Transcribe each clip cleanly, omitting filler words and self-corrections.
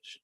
image.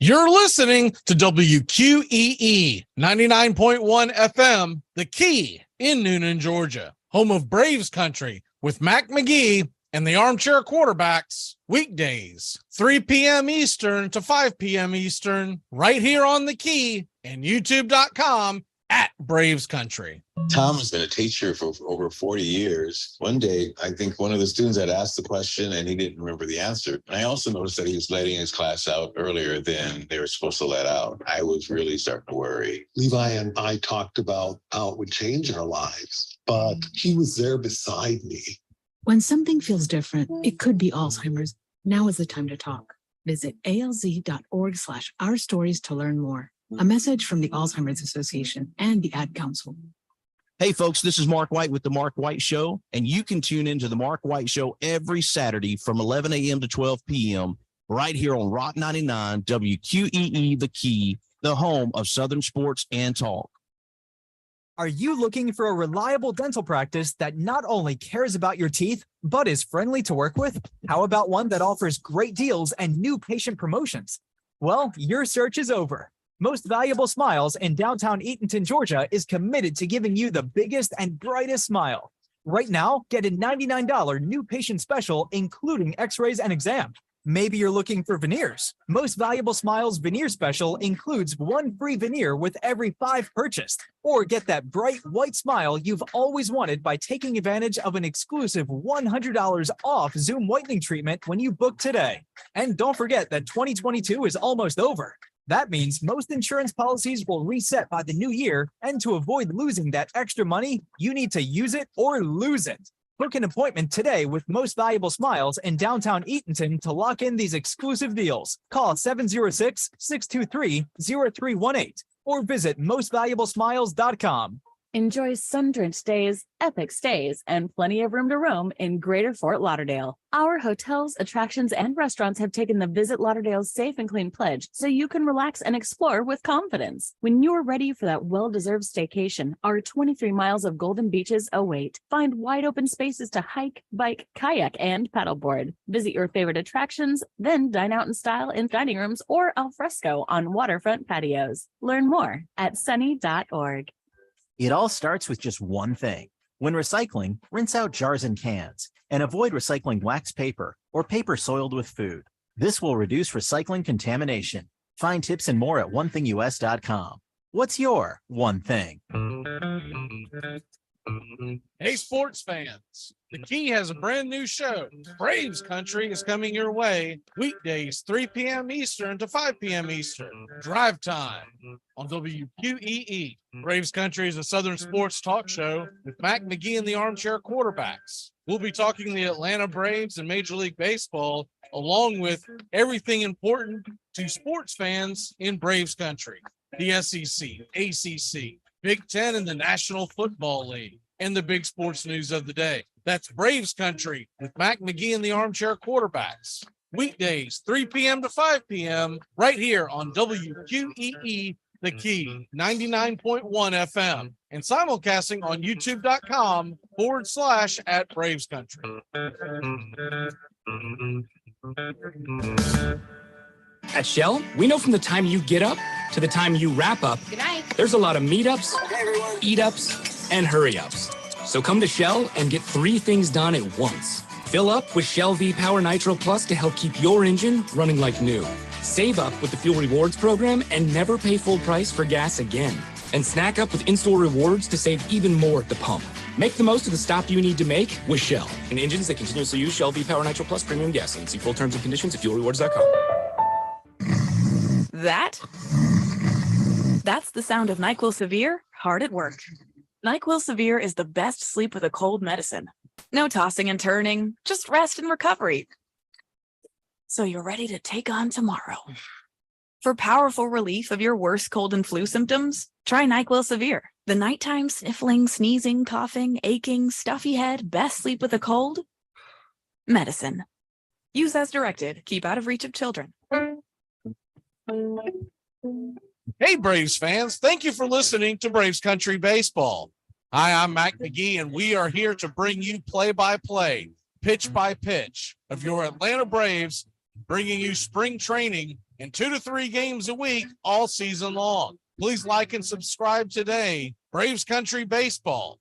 You're listening to WQEE 99.1 FM, The Key in Noonan, Georgia, home of Braves country with Magee and the Armchair Quarterbacks, weekdays, 3 p.m. Eastern to 5 p.m. Eastern, right here on The Key and YouTube.com at Braves Country. Tom has been a teacher for over 40 years. One day, I think one of the students had asked the question and he didn't remember the answer. And I also noticed that he was letting his class out earlier than they were supposed to let out. I was really starting to worry. Levi and I talked about how it would change our lives, but he was there beside me. When something feels different, it could be Alzheimer's. Now is the time to talk. Visit alz.org/ourstories to learn more. A message from the Alzheimer's Association and the Ad Council. Hey, folks, this is Mark White with The Mark White Show, and you can tune into The Mark White Show every Saturday from 11 a.m. to 12 p.m. right here on Rock 99, WQEE The Key, the home of Southern sports and talk. Are you looking for a reliable dental practice that not only cares about your teeth, but is friendly to work with? How about one that offers great deals and new patient promotions? Well, your search is over. Most Valuable Smiles in downtown Eatonton, Georgia is committed to giving you the biggest and brightest smile. Right now, get a $99 new patient special, including x-rays and exam. Maybe you're looking for veneers. Most Valuable Smiles veneer special includes one free veneer with every 5 purchased. Or get that bright white smile you've always wanted by taking advantage of an exclusive $100 off Zoom whitening treatment when you book today. And don't forget that 2022 is almost over. That means most insurance policies will reset by the new year, and to avoid losing that extra money, you need to use it or lose it. Book an appointment today with Most Valuable Smiles in downtown Eatonton to lock in these exclusive deals. Call 706-623-0318 or visit mostvaluablesmiles.com. Enjoy sun-drenched days, epic stays, and plenty of room to roam in Greater Fort Lauderdale. Our hotels, attractions, and restaurants have taken the Visit Lauderdale's Safe and Clean pledge so you can relax and explore with confidence. When you're ready for that well-deserved staycation, our 23 miles of golden beaches await. Find wide-open spaces to hike, bike, kayak, and paddleboard. Visit your favorite attractions, then dine out in style in dining rooms or al fresco on waterfront patios. Learn more at sunny.org. It all starts with just one thing. When recycling, rinse out jars and cans and avoid recycling wax paper or paper soiled with food. This will reduce recycling contamination. Find tips and more at onethingus.com. What's your one thing? Hey, sports fans. The Key has a brand new show. Braves Country is coming your way weekdays 3 p.m. Eastern to 5 p.m. Eastern. Drive time on WQEE. Braves Country is a Southern sports talk show with Magee and the Armchair quarterbacks. We'll be talking the Atlanta Braves and Major League Baseball, along with everything important to sports fans in Braves Country. The SEC, ACC, Big Ten, and the National Football League, and the big sports news of the day. That's Braves Country with Magee and the Armchair quarterbacks. Weekdays, 3 p.m. to 5 p.m. right here on WQEE, The Key, 99.1 FM, and simulcasting on youtube.com/@Braves Country. At Shell, we know from the time you get up to the time you wrap up, there's a lot of meetups, eat-ups, and hurry-ups. So come to Shell and get 3 things done at once. Fill up with Shell V-Power Nitro Plus to help keep your engine running like new. Save up with the Fuel Rewards program and never pay full price for gas again. And snack up with in-store rewards to save even more at the pump. Make the most of the stop you need to make with Shell and engines that continuously use Shell V-Power Nitro Plus premium gasoline. See full terms and conditions at fuelrewards.com. That's the sound of NyQuil Severe hard at work. NyQuil Severe is the best sleep with a cold medicine. No tossing and turning, just rest and recovery. So you're ready to take on tomorrow. For powerful relief of your worst cold and flu symptoms, try NyQuil Severe. The nighttime sniffling, sneezing, coughing, aching, stuffy head, best sleep with a cold medicine. Use as directed. Keep out of reach of children. Hey, Braves fans. Thank you for listening to Braves Country Baseball. Hi, I'm Mac McGee, and we are here to bring you play-by-play, pitch-by-pitch of your Atlanta Braves, bringing you spring training and 2 to 3 games a week all season long. Please like and subscribe today. Braves Country Baseball.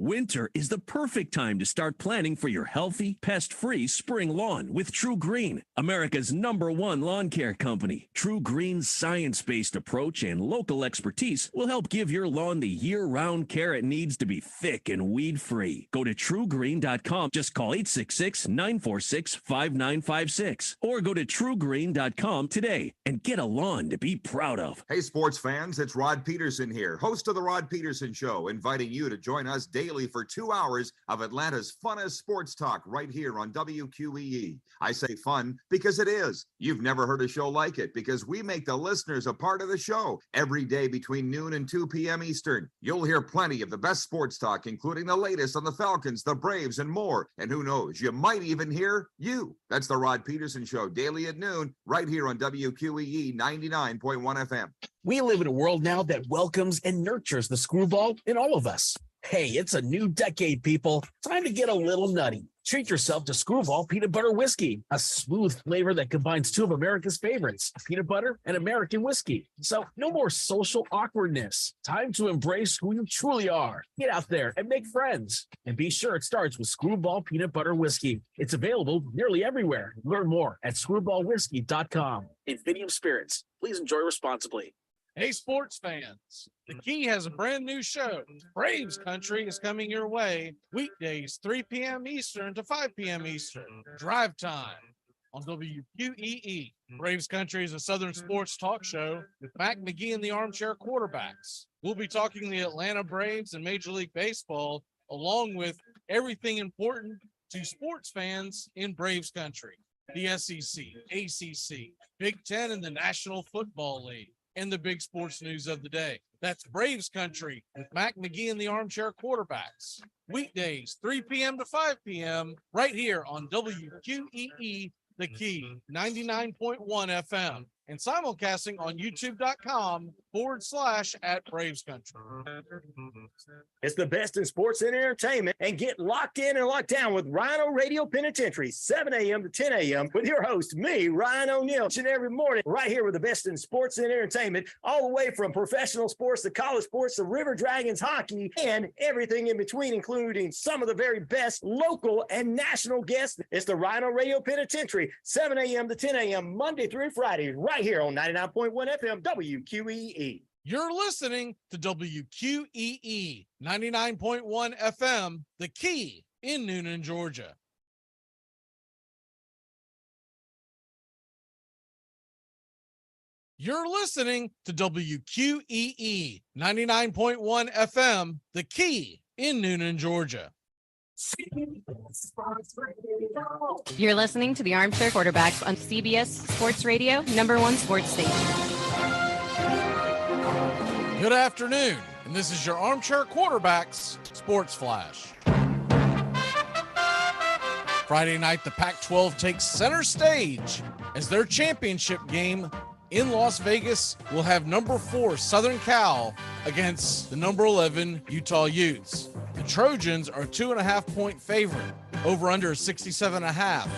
Winter is the perfect time to start planning for your healthy, pest-free spring lawn with True Green, America's #1 lawn care company. True Green's science-based approach and local expertise will help give your lawn the year-round care it needs to be thick and weed-free. Go to truegreen.com. Just call 866-946-5956 or go to truegreen.com today and get a lawn to be proud of. Hey, sports fans, it's Rod Peterson here, host of The Rod Peterson Show, inviting you to join us daily for 2 hours of Atlanta's funnest sports talk right here on WQEE. I say fun because it is. You've never heard a show like it because we make the listeners a part of the show every day between noon and 2 p.m. Eastern. You'll hear plenty of the best sports talk, including the latest on the Falcons, the Braves, and more. And who knows, you might even hear you. That's the Rod Peterson Show, daily at noon, right here on WQEE 99.1 FM. We live in a world now that welcomes and nurtures the screwball in all of us. Hey, it's a new decade, people. Time to get a little nutty. Treat yourself to Screwball Peanut Butter Whiskey, a smooth flavor that combines 2 of America's favorites, peanut butter and American whiskey. So no more social awkwardness. Time to embrace who you truly are. Get out there and make friends. And be sure it starts with Screwball Peanut Butter Whiskey. It's available nearly everywhere. Learn more at screwballwhiskey.com. Infinium Spirits. Please enjoy responsibly. Hey, sports fans. The Key has a brand new show. Braves Country is coming your way weekdays 3 p.m. Eastern to 5 p.m. Eastern. Drive time on WQEE. Braves Country is a Southern sports talk show with Magee and the Armchair quarterbacks. We'll be talking the Atlanta Braves and Major League Baseball, along with everything important to sports fans in Braves Country. The SEC, ACC, Big Ten, and the National Football League, and the big sports news of the day. That's Braves Country with Magee and the Armchair quarterbacks. Weekdays, 3 p.m. to 5 p.m. right here on WQEE, The Key, 99.1 FM, and simulcasting on youtube.com/@BravesCountry. It's the best in sports and entertainment, and get locked in and locked down with Rhino Radio Penitentiary, 7 a.m. to 10 a.m. with your host, me, Ryan O'Neill, each and every morning, right here with the best in sports and entertainment, all the way from professional sports to college sports to River Dragons hockey and everything in between, including some of the very best local and national guests. It's the Rhino Radio Penitentiary, 7 a.m. to 10 a.m. Monday through Friday, right here on 99.1 FM WQEE. You're listening to WQEE 99.1 FM, The Key in Noonan, Georgia. You're listening to WQEE 99.1 FM, The Key in Noonan, Georgia. You're listening to the Armchair Quarterbacks on CBS Sports Radio, #1 sports station. Good afternoon, and this is your Armchair Quarterbacks Sports Flash. Friday night, the Pac-12 takes center stage as their championship game in Las Vegas will have number 4 Southern Cal against the number 11 Utah Utes. The Trojans are a 2.5-point favorite, over under 67.5.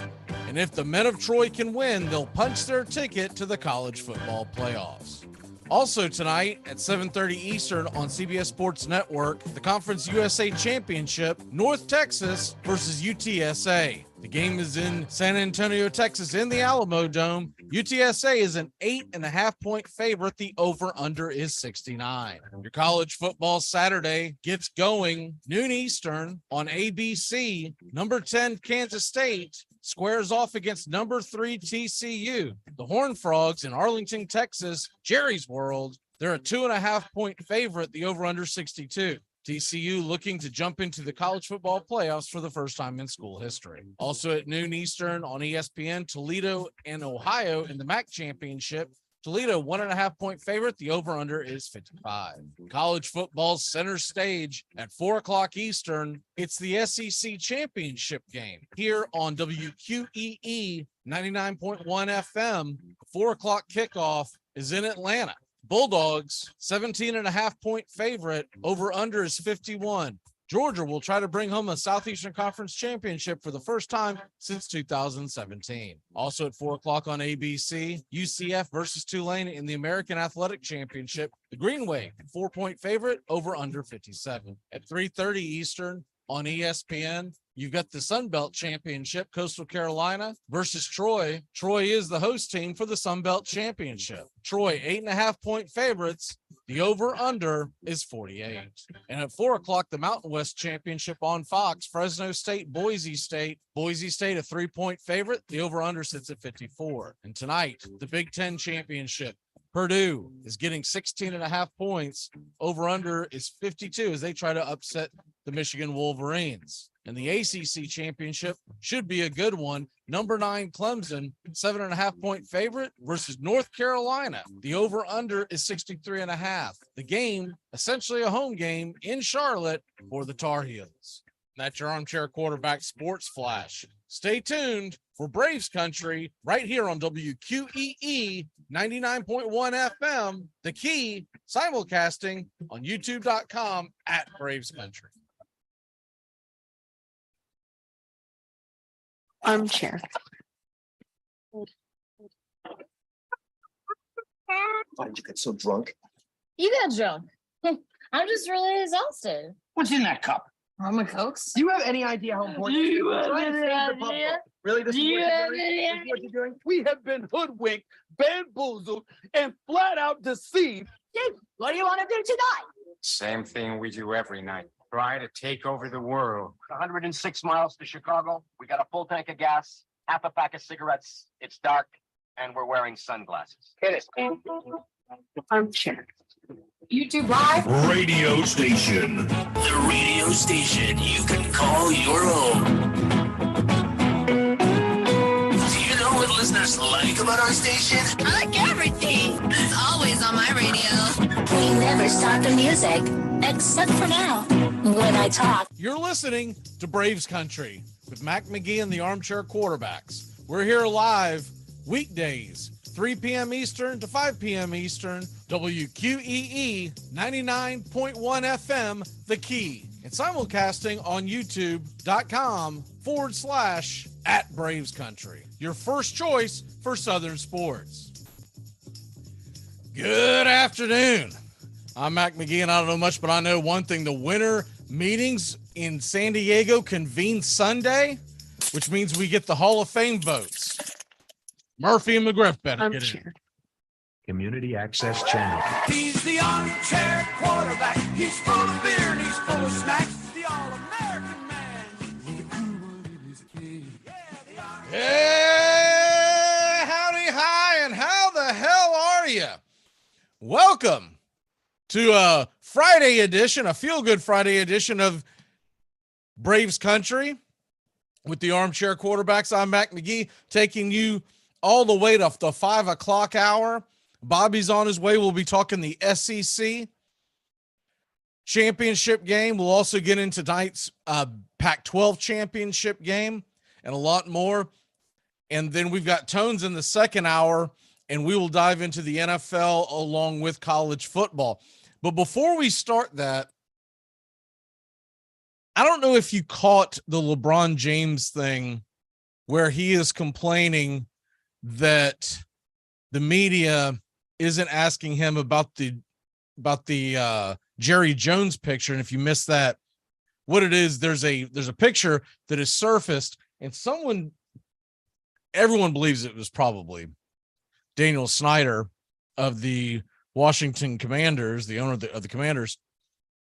And if the men of Troy can win, they'll punch their ticket to the college football playoffs. Also tonight at 7:30 Eastern on CBS Sports Network, the Conference USA Championship, North Texas versus UTSA. The game is in San Antonio, Texas, in the Alamo Dome. UTSA is an 8.5-point favorite. The over-under is 69. Your college football Saturday gets going noon Eastern on ABC. Number 10 Kansas State squares off against number 3 TCU. The Horned Frogs in Arlington, Texas, Jerry's World. They're a 2.5-point favorite. The over-under 62. TCU looking to jump into the college football playoffs for the first time in school history. Also at noon Eastern on ESPN, Toledo and Ohio in the MAC championship. Toledo 1.5-point favorite. The over-under is 55. College football's center stage at 4:00 Eastern. It's the SEC championship game here on WQEE 99.1 FM. 4:00 kickoff is in Atlanta. Bulldogs 17.5-point favorite. Over under is 51. Georgia will try to bring home a Southeastern Conference championship for the first time since 2017. Also at 4:00 on ABC, UCF versus Tulane in the American Athletic Championship. The Green Wave 4-point favorite. Over under 57. At 3:30 Eastern on ESPN, you've got the Sun Belt Championship, Coastal Carolina versus Troy. Troy is the host team for the Sun Belt Championship. Troy, 8.5-point favorites. The over-under is 48. And at 4:00, the Mountain West Championship on Fox, Fresno State, Boise State. Boise State, a 3-point favorite. The over-under sits at 54. And tonight, the Big Ten Championship. Purdue is getting 16.5 points. Over-under is 52 as they try to upset the Michigan Wolverines. And the ACC championship should be a good one. Number 9 Clemson, 7.5-point favorite versus North Carolina. The over-under is 63.5. The game, essentially a home game in Charlotte for the Tar Heels. That's your Armchair Quarterback Sports Flash. Stay tuned for Braves Country right here on WQEE 99.1 FM. The Key, simulcasting on youtube.com/Braves Country. Armchair. Why did you get so drunk? You got drunk. I'm just really exhausted. What's in that cup? Rum and Cokes. Do you have any idea how important it is? Try to save the public. Really? This is what you're doing? We have been hoodwinked, bamboozled, and flat out deceived. Dude, what do you want to do tonight? Same thing we do every night. Try to take over the world. 106 miles to Chicago. We got a full tank of gas, half a pack of cigarettes. It's dark, and we're wearing sunglasses. Hit it. Armchair. YouTube Live. Radio station. The radio station you can call your own. Do you know what listeners like about our station? I like everything. It's always on my radio. We never stop the music, except for now, when I talk. You're listening to Braves Country with Magee and the Armchair Quarterbacks. We're here live weekdays, 3 p.m. Eastern to 5 p.m. Eastern, WQEE 99.1 FM, The Key, and simulcasting on youtube.com/@Braves Country. Your first choice for Southern sports. Good afternoon. I'm Mac Magee, and I don't know much, but I know one thing. The winter meetings in San Diego convene Sunday, which means we get the Hall of Fame votes. Murphy and McGriff better get in. Community Access Channel. He's the armchair quarterback. He's full of beer and he's full of snacks. The all-American man. Hey, howdy, hi, and how the hell are you? Welcome to a Friday edition, a feel-good Friday edition of Braves Country with the Armchair Quarterbacks. I'm Mac Magee, taking you all the way to the 5 o'clock hour. Bobby's on his way. We'll be talking the SEC championship game. We'll also get into tonight's Pac-12 championship game and a lot more. And then we've got Tones in the second hour, and we will dive into the NFL along with college football. But before we start that, I don't know if you caught the LeBron James thing where he is complaining that the media isn't asking him about the Jerry Jones picture. And if you missed that, what it is, there's a picture that is surfaced, and everyone believes it was probably Daniel Snyder of the Washington Commanders, the owner of the Commanders,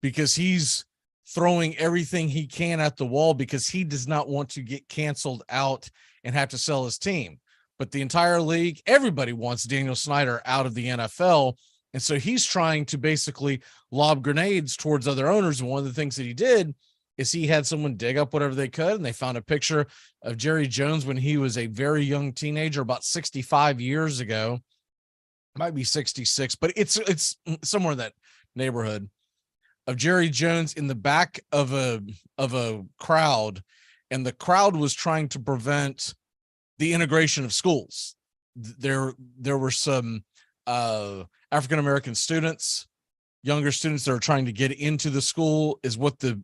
because he's throwing everything he can at the wall because he does not want to get canceled out and have to sell his team. But the entire league, everybody wants Daniel Snyder out of the NFL. And so he's trying to basically lob grenades towards other owners. And one of the things that he did is he had someone dig up whatever they could, and they found a picture of Jerry Jones when he was a very young teenager, about 65 years ago. Might be 66, but it's somewhere in that neighborhood, of Jerry Jones in the back of a crowd, and the crowd was trying to prevent the integration of schools. There were some African-American students, younger students that are trying to get into the school, is what the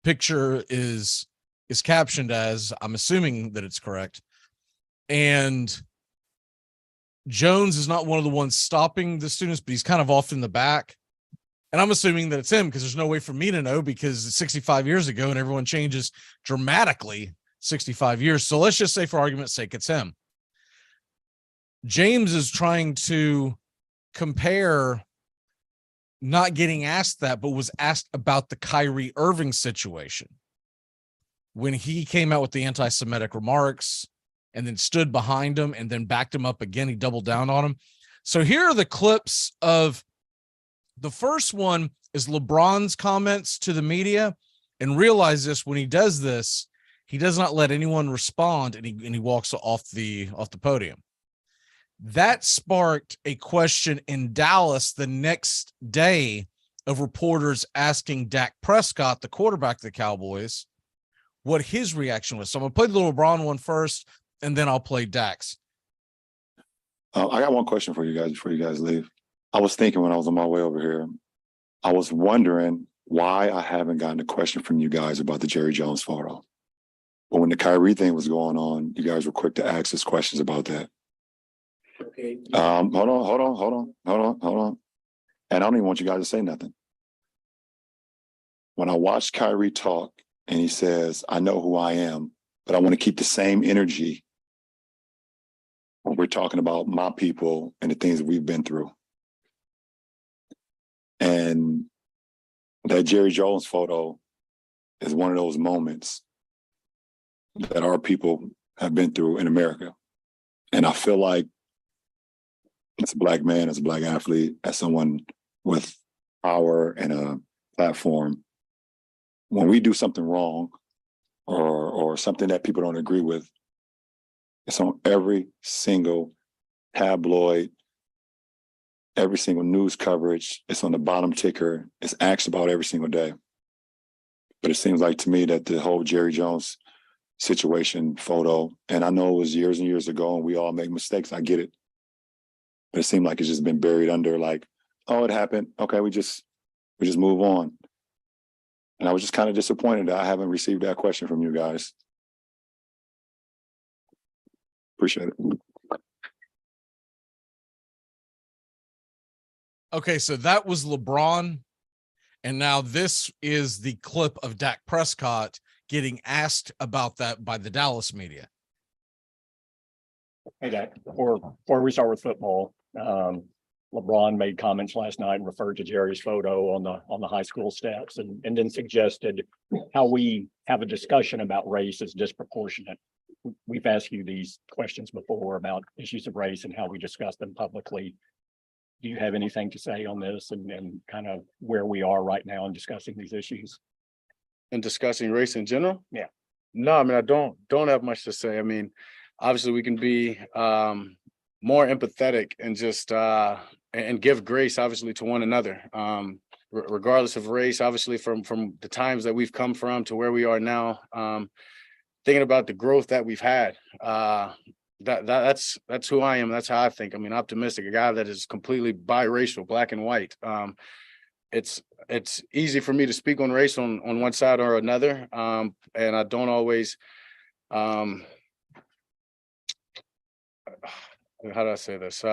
picture is captioned as. I'm assuming that it's correct. And Jones is not one of the ones stopping the students, but he's kind of off in the back. And I'm assuming that it's him because there's no way for me to know because it's 65 years ago and everyone changes dramatically 65 years. So let's just say for argument's sake, it's him. James is trying to compare not getting asked that, but was asked about the Kyrie Irving situation when he came out with the anti-Semitic remarks and then stood behind him and then backed him up again. He doubled down on him. So here are the clips of the first one is LeBron's comments to the media, and realize this, when he does this, he does not let anyone respond, and he walks off the podium. That sparked a question in Dallas the next day of reporters asking Dak Prescott, the quarterback of the Cowboys, what his reaction was. So I'm going to play the LeBron one first, and then I'll play Dak's. I got one question for you guys before you guys leave. I was thinking when I was on my way over here, I was wondering why I haven't gotten a question from you guys about the Jerry Jones photo. But when the Kyrie thing was going on, you guys were quick to ask us questions about that. Okay. Hold on. And I don't even want you guys to say nothing. When I watched Kyrie talk and he says, I know who I am, but I want to keep the same energy when we're talking about my people and the things that we've been through. And that Jerry Jones photo is one of those moments that our people have been through in America. And I feel like as a Black man, as a Black athlete, as someone with power and a platform, when we do something wrong or something that people don't agree with, it's on every single tabloid, every single news coverage. It's on the bottom ticker. It's asked about every single day. But it seems like to me that the whole Jerry Jones situation photo, and I know it was years and years ago and we all make mistakes. I get it. But it seemed like it's just been buried under like, oh, it happened. Okay, we just move on. And I was just kind of disappointed that I haven't received that question from you guys. Appreciate it. Okay, so that was LeBron. And now this is the clip of Dak Prescott getting asked about that by the Dallas media. Hey, Dak, before we start with football, LeBron made comments last night and referred to Jerry's photo on the high school steps and then suggested how we have a discussion about race is disproportionate. We've asked you these questions before about issues of race and how we discuss them publicly. Do you have anything to say on this and kind of where we are right now in discussing these issues? And discussing race in general? Yeah. No, I mean, I don't have much to say. I mean, obviously we can be more empathetic and just and give grace obviously to one another, regardless of race, obviously from the times that we've come from to where we are now, thinking about the growth that we've had. That's who I am. That's how I think. I mean, optimistic, a guy that is completely biracial, black and white. It's easy for me to speak on race on one side or another. And I don't always, how do I say this?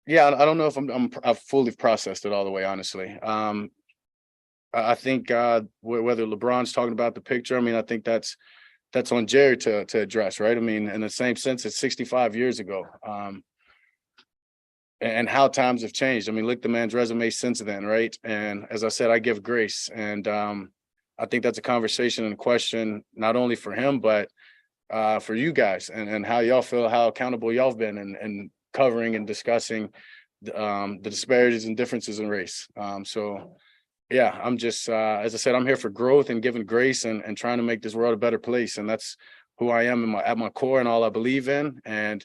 Yeah, I don't know if I've fully processed it all the way, honestly. I think whether LeBron's talking about the picture, I mean, I think that's on Jerry to address, right? I mean, in the same sense, it's 65 years ago. And how times have changed. I mean, look at the man's resume since then, right? And as I said, I give grace. And I think that's a conversation and a question, not only for him, but for you guys and how y'all feel, how accountable y'all have been and covering and discussing the disparities and differences in race. So yeah, I'm just, as I said, I'm here for growth and giving grace and trying to make this world a better place. And that's who I am at my core and all I believe in. And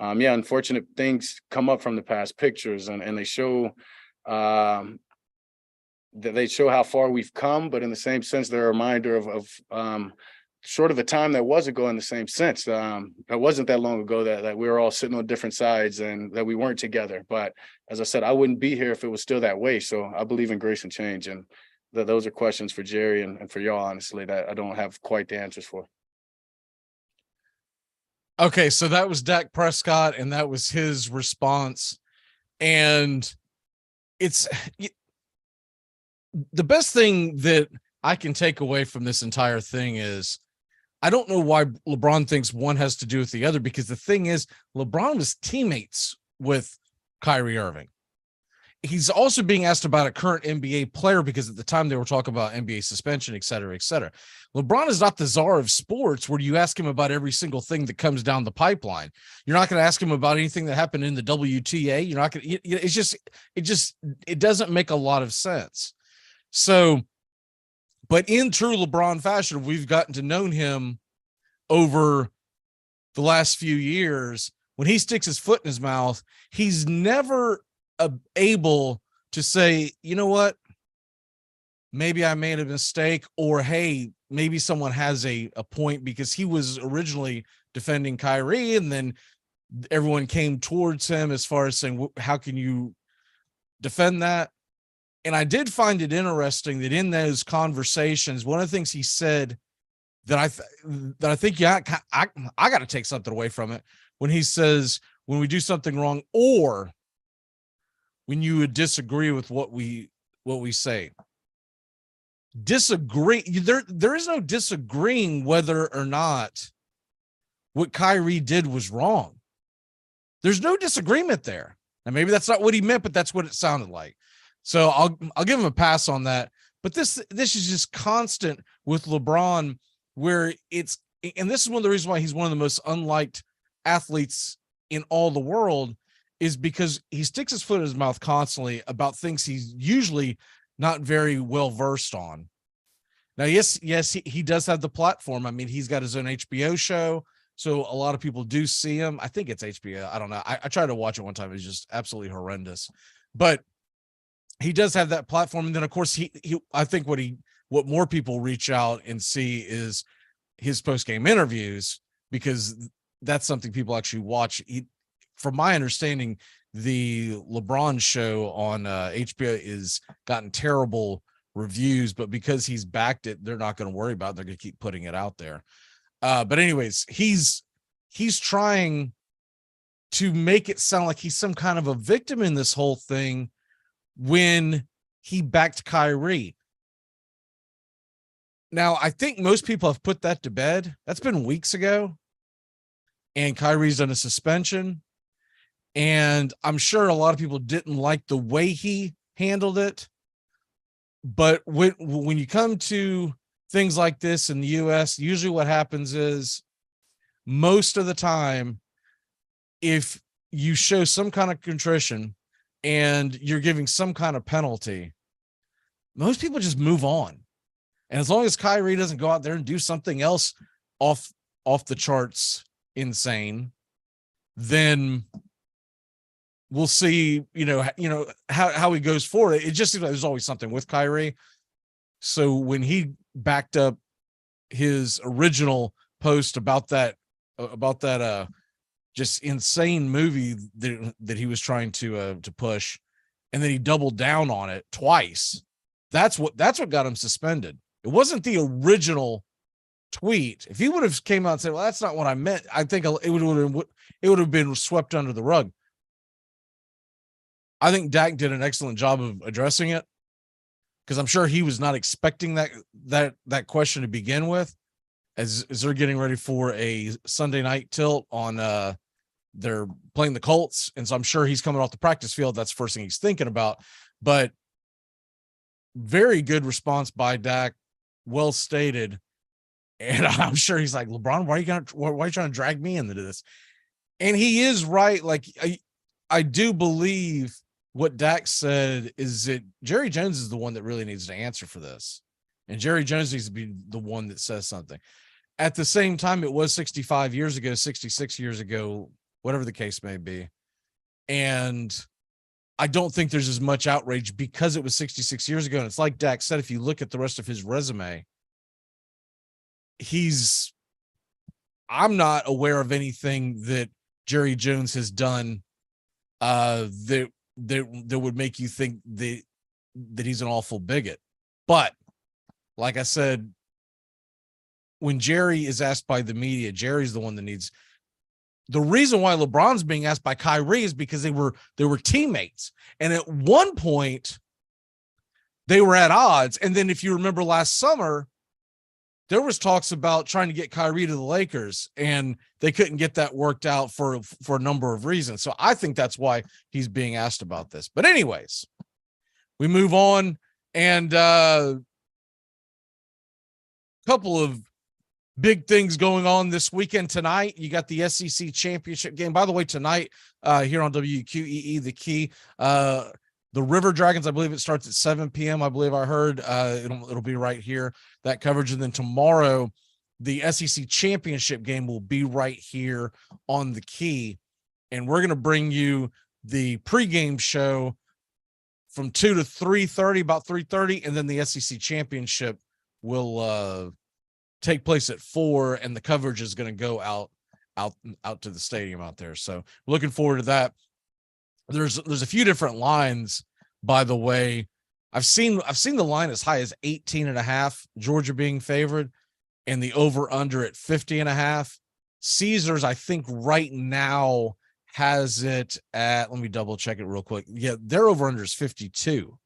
yeah, unfortunate things come up from the past, pictures, and they show that they show how far we've come, but in the same sense, they're a reminder of sort of a time that was ago in the same sense. It wasn't that long ago that we were all sitting on different sides and that we weren't together. But as I said, I wouldn't be here if it was still that way. So I believe in grace and change. And those are questions for Jerry and for y'all, honestly, that I don't have quite the answers for. Okay, so that was Dak Prescott, and that was his response. And it's the best thing that I can take away from this entire thing is I don't know why LeBron thinks one has to do with the other, because the thing is LeBron was teammates with Kyrie Irving. He's also being asked about a current NBA player because at the time they were talking about NBA suspension, et cetera, et cetera. LeBron is not the czar of sports where you ask him about every single thing that comes down the pipeline. You're not going to ask him about anything that happened in the WTA. You're not going to, it doesn't make a lot of sense. So, but in true LeBron fashion, we've gotten to know him over the last few years. When he sticks his foot in his mouth, he's never able to say, you know what, maybe I made a mistake, or hey, maybe someone has a point, because he was originally defending Kyrie and then everyone came towards him as far as saying, how can you defend that? And I did find it interesting that in those conversations, one of the things he said that I think, yeah, I got to take something away from it, when he says, when we do something wrong, or when you would disagree with what we say. Disagree. There is no disagreeing whether or not what Kyrie did was wrong. There's no disagreement there. And maybe that's not what he meant, but that's what it sounded like. So I'll give him a pass on that. But this is just constant with LeBron, where it's, and this is one of the reasons why he's one of the most unliked athletes in all the world, is because he sticks his foot in his mouth constantly about things he's usually not very well versed on. Now, yes, he does have the platform. I mean, he's got his own HBO show, so a lot of people do see him. I think it's HBO. I don't know. I tried to watch it one time. It's just absolutely horrendous. But he does have that platform. And then, of course, I think what more people reach out and see is his post-game interviews, because that's something people actually watch. from my understanding, the LeBron show on HBO is gotten terrible reviews, but because he's backed it, they're not going to worry about it. They're going to keep putting it out there. But anyways, he's trying to make it sound like he's some kind of a victim in this whole thing when he backed Kyrie. Now, I think most people have put that to bed. That's been weeks ago. And Kyrie's done a suspension. And I'm sure a lot of people didn't like the way he handled it. But when you come to things like this in the US, usually what happens is most of the time, if you show some kind of contrition and you're giving some kind of penalty, most people just move on. And as long as Kyrie doesn't go out there and do something else off the charts insane, then we'll see, how he goes forward. It just seems like there's always something with Kyrie. So when he backed up his original post about that just insane movie that he was trying to push, and then he doubled down on it twice, that's what got him suspended. It wasn't the original tweet. If he would have came out and said, well, that's not what I meant, I think it would have been swept under the rug. I think Dak did an excellent job of addressing it, because I'm sure he was not expecting that question to begin with, as they're getting ready for a Sunday night tilt on they're playing the Colts. And so I'm sure he's coming off the practice field. That's the first thing he's thinking about. But very good response by Dak. Well stated. And I'm sure he's like, LeBron, why are you trying to drag me into this? And he is right. Like, I do believe what Dak said is that Jerry Jones is the one that really needs to answer for this. And Jerry Jones needs to be the one that says something. At the same time, it was 65 years ago, 66 years ago, whatever the case may be. And I don't think there's as much outrage because it was 66 years ago. And it's like Dak said, if you look at the rest of his resume, I'm not aware of anything that Jerry Jones has done that would make you think that he's an awful bigot. But like I said, when Jerry is asked by the media, Jerry's the one that needs. The reason why LeBron's being asked by Kyrie is because they were teammates. And at one point they were at odds. And then if you remember last summer, there was talks about trying to get Kyrie to the Lakers, and they couldn't get that worked out for a number of reasons. So I think that's why he's being asked about this. But anyways, we move on, and couple of big things going on this weekend. Tonight, you got the SEC championship game. By the way, tonight here on WQEE, the key, the River Dragons, I believe it starts at 7 p.m. I believe I heard it'll be right here, that coverage. And then tomorrow, the SEC championship game will be right here on the key. And we're going to bring you the pregame show from 2 to 3:30, about 3:30. And then the SEC championship will take place at 4, and the coverage is going to go out to the stadium out there. So looking forward to that. There's a few different lines, by the way. I've seen the line as high as 18.5, Georgia being favored, and the over under at 50.5. Caesars, I think right now has it at, let me double check it real quick. Yeah, their over under is 52.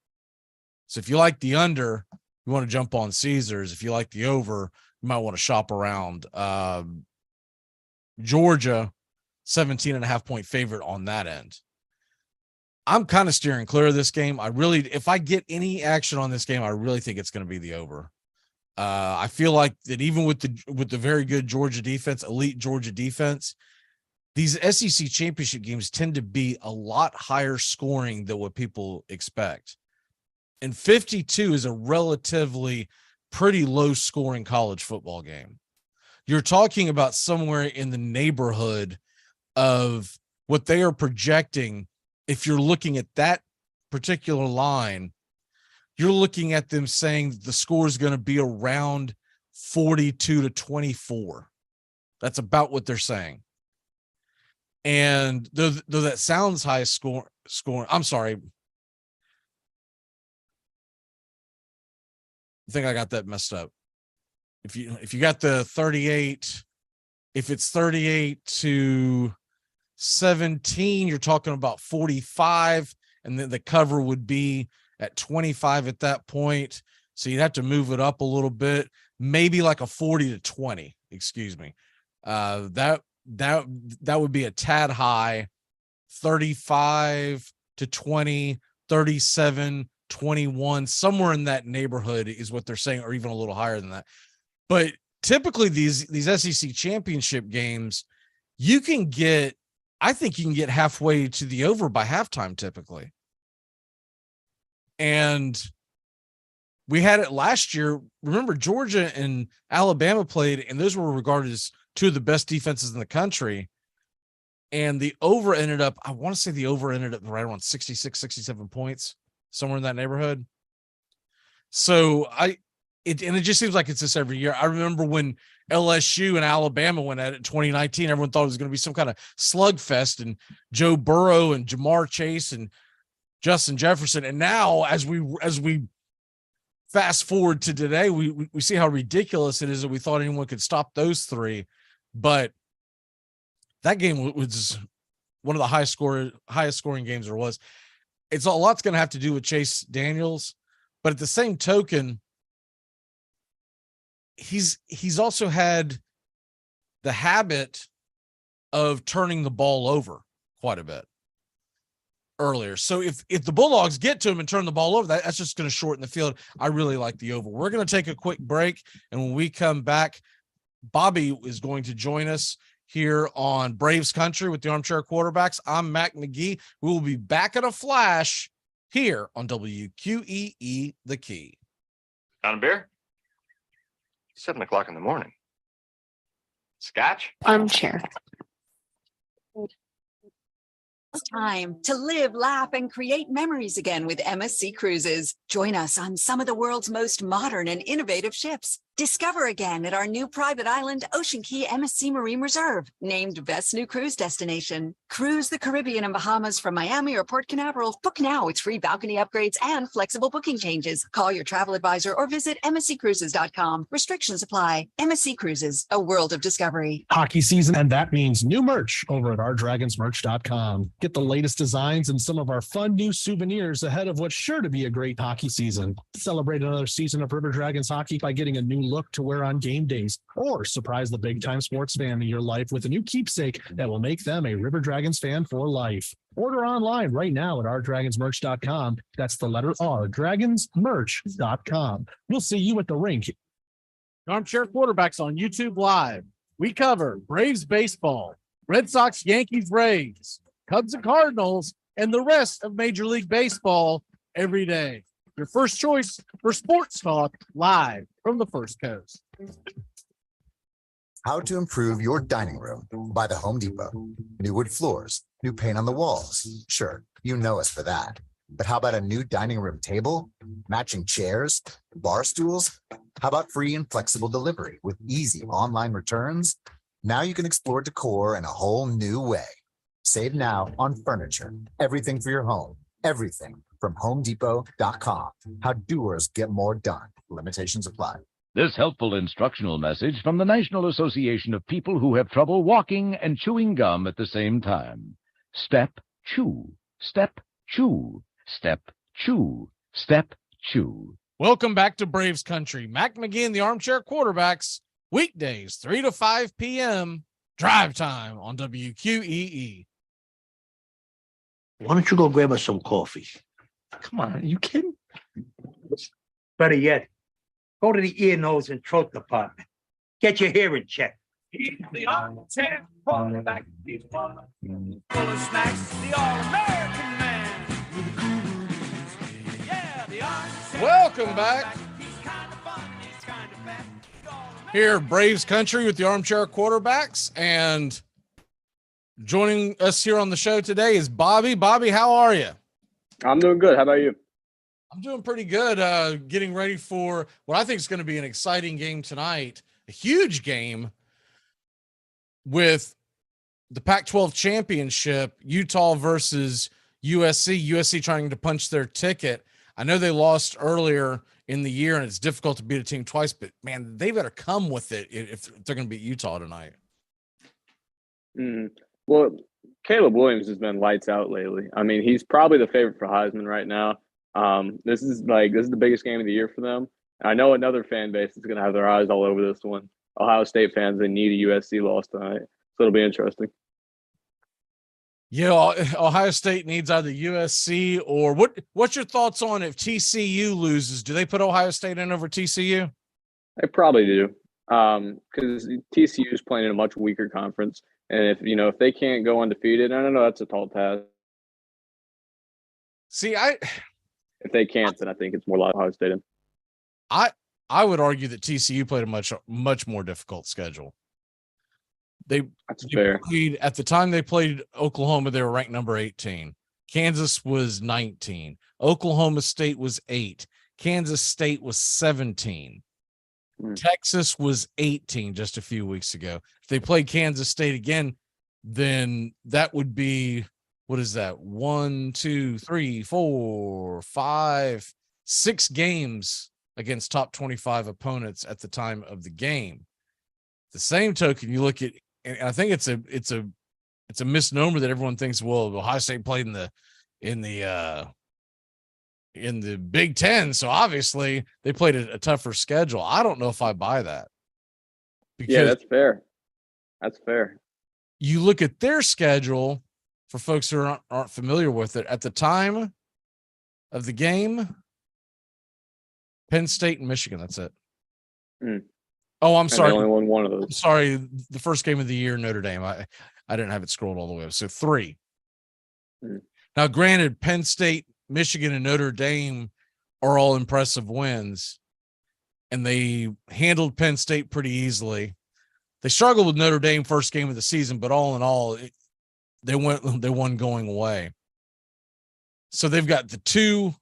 So if you like the under, you want to jump on Caesars. If you like the over, you might want to shop around. Georgia, 17.5 point favorite on that end. I'm kind of steering clear of this game. If I get any action on this game, I really think it's going to be the over. I feel like that even with the very good Georgia defense, elite Georgia defense, these SEC championship games tend to be a lot higher scoring than what people expect. And 52 is a relatively pretty low scoring college football game. You're talking about somewhere in the neighborhood of what they are projecting. If you're looking at that particular line, you're looking at them saying the score is going to be around 42 to 24. That's about what they're saying. And though that sounds high scoring, I'm sorry. I think I got that messed up. If you got the 38, if it's 38-17, you're talking about 45, and then the cover would be at 25 at that point. So you'd have to move it up a little bit, maybe like a 40-20, excuse me. That would be a tad high. 35-20, 37-21, somewhere in that neighborhood is what they're saying, or even a little higher than that. But typically these SEC championship games, I think you can get halfway to the over by halftime typically. And we had it last year. Remember, Georgia and Alabama played, and those were regarded as two of the best defenses in the country. And the over ended up, I want to say the over ended up right around 66, 67 points, somewhere in that neighborhood. So it just seems like it's this every year. I remember when LSU and Alabama went at it in 2019, everyone thought it was going to be some kind of slugfest, and Joe Burrow and Jamar Chase and Justin Jefferson. And now as we fast forward to today, we see how ridiculous it is that we thought anyone could stop those three. But that game was one of the highest scoring games there was. It's a lot's going to have to do with Chase Daniels, but at the same token, he's also had the habit of turning the ball over quite a bit earlier. So if the Bulldogs get to him and turn the ball over, that's just going to shorten the field. I really like the over. We're going to take a quick break, and when we come back, Bobby is going to join us here on Braves Country with the Armchair Quarterbacks. I'm Mac McGee. We will be back in a flash here on WQEE The Key. On a beer? 7 o'clock in the morning. Scotch? Armchair. It's time to live, laugh, and create memories again with MSC Cruises. Join us on some of the world's most modern and innovative ships. Discover again at our new private island, Ocean Key MSC Marine Reserve, named Best New Cruise Destination. Cruise the Caribbean and Bahamas from Miami or Port Canaveral. Book now with free balcony upgrades and flexible booking changes. Call your travel advisor or visit msccruises.com. Restrictions apply. MSC Cruises, a world of discovery. Hockey season, and that means new merch over at ourdragonsmerch.com. Get the latest designs and some of our fun new souvenirs ahead of what's sure to be a great hockey season. Celebrate another season of River Dragons hockey by getting a new look to wear on game days, or surprise the big time sports fan in your life with a new keepsake that will make them a River Dragons fan for life. Order online right now at ourdragonsmerch.com. That's the letter R, dragonsmerch.com. We'll see you at the rink. Armchair Quarterbacks on YouTube Live. We cover Braves baseball, Red Sox, Yankees, Rays, Cubs and Cardinals, and the rest of Major League Baseball every day. Your first choice for sports talk, live from the First Coast. How to improve your dining room by the Home Depot. New wood floors, new paint on the walls. Sure, you know us for that. But how about a new dining room table, matching chairs, bar stools? How about free and flexible delivery with easy online returns? Now you can explore decor in a whole new way. Save now on furniture, everything for your home, everything from HomeDepot.com. How doers get more done. Limitations apply. This helpful instructional message from the National Association of People Who Have Trouble Walking and Chewing Gum at the same time. Step, chew, step, chew, step, chew, step, chew. Welcome back to Braves Country. Mac McGee and the Armchair Quarterbacks, weekdays 3 to 5 p.m. drive time on WQEE. Why don't you go grab us some coffee? Come on, are you kidding? Better yet, go to the ear, nose, and throat department. Get your hearing checked. The Armchair Quarterback, he's full of snacks, the all-American man. Yeah, the Armchair. Welcome back. Here, Braves Country with the Armchair Quarterbacks, and joining us here on the show today is Bobby. Bobby, how are you? I'm doing good. How about you? I'm doing pretty good. Getting ready for what I think is going to be an exciting game tonight, a huge game with the Pac-12 championship, Utah versus USC trying to punch their ticket. I know they lost earlier in the year and it's difficult to beat a team twice, but man, they better come with it if they're going to beat Utah tonight. Well, Caleb Williams has been lights out lately. I mean, he's probably the favorite for Heisman right now. This is the biggest game of the year for them. I know another fan base is going to have their eyes all over this one. Ohio State fans, they need a USC loss tonight. So it'll be interesting. Yeah, Ohio State needs either USC or what's your thoughts on if TCU loses? Do they put Ohio State in over TCU? They probably do. Because TCU is playing in a much weaker conference. And if they can't go undefeated, I don't know, that's a tall task. See, if they can't, then I think it's more like Ohio State. I would argue that TCU played a much more difficult schedule. That's fair. At the time they played Oklahoma, they were ranked number 18. Kansas was 19. Oklahoma State was 8. Kansas State was 17. Texas was 18 just a few weeks ago. If they played Kansas State again, then that would be, what is that? 1, 2, 3, 4, 5, 6 games against top 25 opponents at the time of the game. The same token, you look at, and I think it's a misnomer that everyone thinks, well, Ohio State played in the Big Ten, so obviously they played a tougher schedule. I don't know if I buy that. Yeah, that's fair. That's fair. You look at their schedule for folks who aren't familiar with it. At the time of the game, Penn State and Michigan. That's it. Oh, I'm sorry. I only won one of those. I'm sorry. The first game of the year, Notre Dame. I didn't have it scrolled all the way up. So 3. Now, granted, Penn State, Michigan, and Notre Dame are all impressive wins, and they handled Penn State pretty easily. They struggled with Notre Dame first game of the season, but all in all, they won going away. So they've got the 2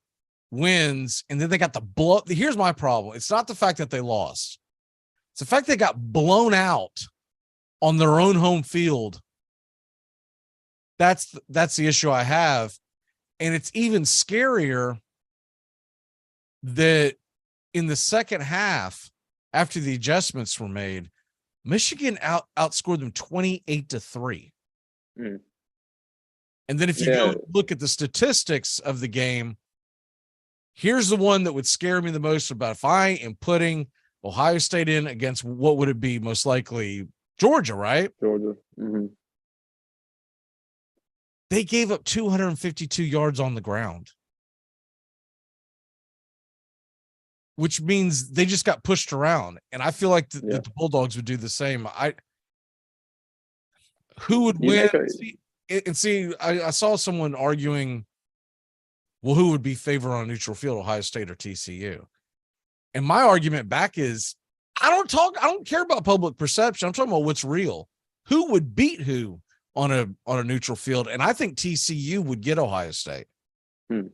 wins, and then they got the blow. Here's my problem. It's not the fact that they lost. It's the fact they got blown out on their own home field. That's the issue I have. And it's even scarier that in the second half, after the adjustments were made, Michigan outscored them 28-3. And then if you go look at the statistics of the game, here's the one that would scare me the most about if I am putting Ohio State in against what would it be most likely? Georgia, right? Georgia. They gave up 252 yards on the ground, which means they just got pushed around. And I feel like that the Bulldogs would do the same. Who would win? I saw someone arguing, well, who would be favored on a neutral field, Ohio State or TCU? And my argument back is, I don't care about public perception. I'm talking about what's real. Who would beat who on a neutral field? And I think TCU would get Ohio State. You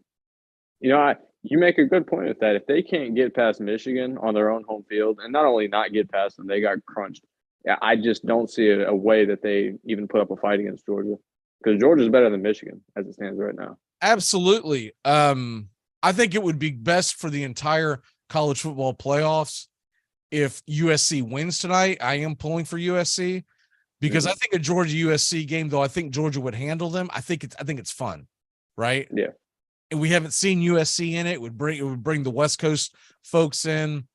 make a good point with that. If they can't get past Michigan on their own home field, and not only not get past them, they got crunched. Yeah, I just don't see a way that they even put up a fight against Georgia, because Georgia's better than Michigan as it stands right now. Absolutely. I think it would be best for the entire college football playoffs if USC wins tonight. I am pulling for USC because I think a Georgia USC game, though I think Georgia would handle them, I think it's fun, right? Yeah. And we haven't seen USC in it. It would bring the West Coast folks in.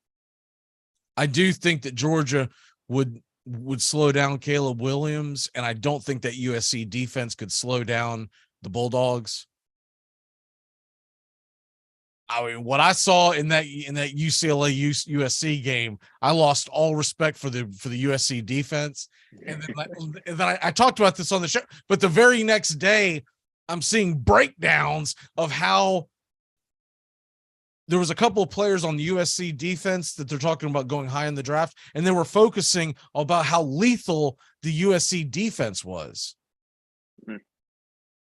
I do think that Georgia would slow down Caleb Williams, and I don't think that USC defense could slow down the Bulldogs. I mean, what I saw in that UCLA USC game, I lost all respect for the USC defense. And then I talked about this on the show, but the very next day, I'm seeing breakdowns of how there was a couple of players on the USC defense that they're talking about going high in the draft, and they were focusing about how lethal the USC defense was.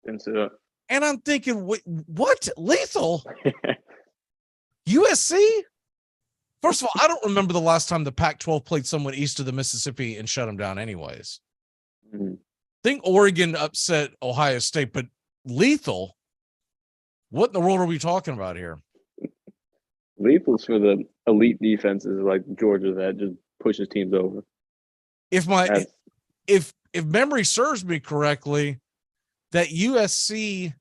Didn't see that. And I'm thinking, what? Lethal? USC? First of all, I don't remember the last time the Pac-12 played someone east of the Mississippi and shut them down anyways. think Oregon upset Ohio State, but lethal. What in the world are we talking about here? Lethal's for the elite defenses like Georgia that just pushes teams over. If memory serves me correctly, that USC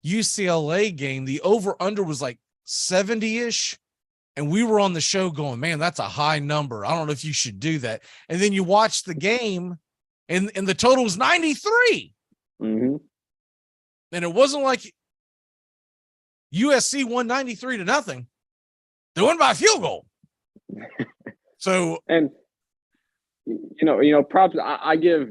UCLA game, the over under was like 70-ish. And we were on the show going, man, that's a high number. I don't know if you should do that. And then you watch the game and the total was 93. Mm-hmm. And it wasn't like USC won 93-0. They won by a field goal. So, and props. I give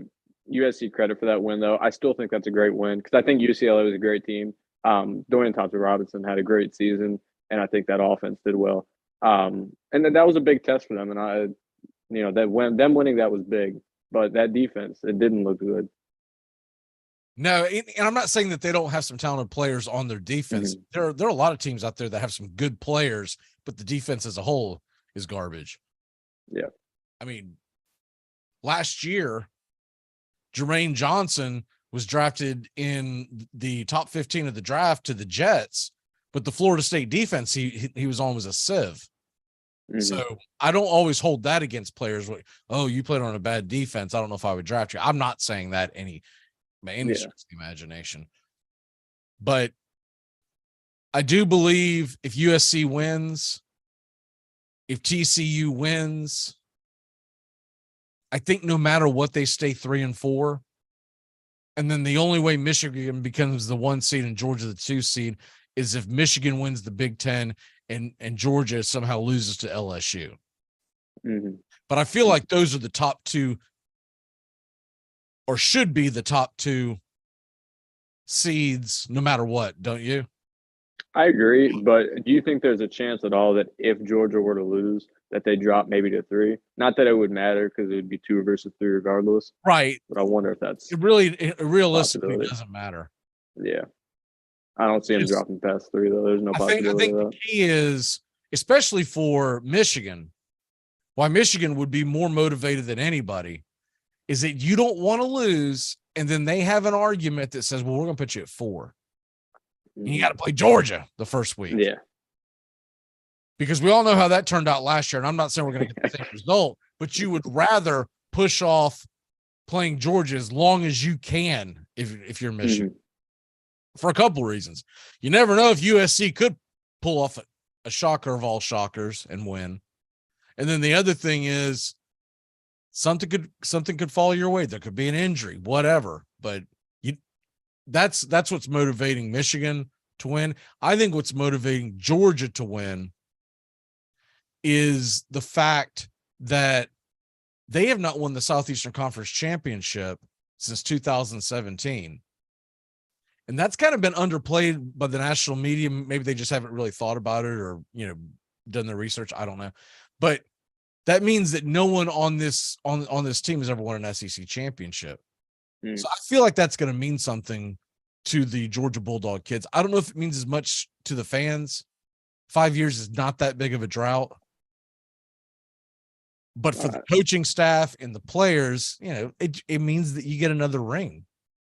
USC credit for that win, though. I still think that's a great win because I think UCLA was a great team. Dorian Thompson-Robinson had a great season, and I think that offense did well. And then that was a big test for them. And them winning that was big, but that defense, it didn't look good. No, and I'm not saying that they don't have some talented players on their defense. Mm-hmm. There are a lot of teams out there that have some good players, but the defense as a whole is garbage. Yeah. I mean, last year, Jermaine Johnson was drafted in the top 15 of the draft to the Jets, but the Florida State defense he was on was a sieve. Mm-hmm. So I don't always hold that against players. Oh, you played on a bad defense. I don't know if I would draft you. I'm not saying that any stretch of the imagination. But I do believe if USC wins, if TCU wins, I think no matter what, they stay 3-4. And then the only way Michigan becomes the 1 seed and Georgia the 2 seed is if Michigan wins the Big Ten and Georgia somehow loses to LSU. Mm-hmm. But I feel like those are the top two, or should be the top 2 seeds no matter what, don't you? I agree, but do you think there's a chance at all that if Georgia were to lose, that they drop maybe to 3? Not that it would matter because it would be 2 versus 3 regardless. Right. But I wonder if that's it realistically doesn't matter. Yeah. I don't see them dropping past 3 though. There's no possibility. I think the key is, especially for Michigan, why Michigan would be more motivated than anybody, is that you don't want to lose, and then they have an argument that says, well, we're going to put you at 4. And you got to play Georgia the first week. Yeah. Because we all know how that turned out last year, and I'm not saying we're going to get the same result, but you would rather push off playing Georgia as long as you can if you're Michigan. For a couple of reasons. You never know if USC could pull off a shocker of all shockers and win. And then the other thing is something could fall your way. There could be an injury, whatever. But that's what's motivating Michigan to win. I think what's motivating Georgia to win is the fact that they have not won the Southeastern Conference Championship since 2017. And that's kind of been underplayed by the national media. Maybe they just haven't really thought about it or, done their research. I don't know. But that means that no one on this team has ever won an SEC championship. So I feel like that's going to mean something to the Georgia Bulldog kids. I don't know if it means as much to the fans. 5 years is not that big of a drought. But for the coaching staff and the players, it means that you get another ring.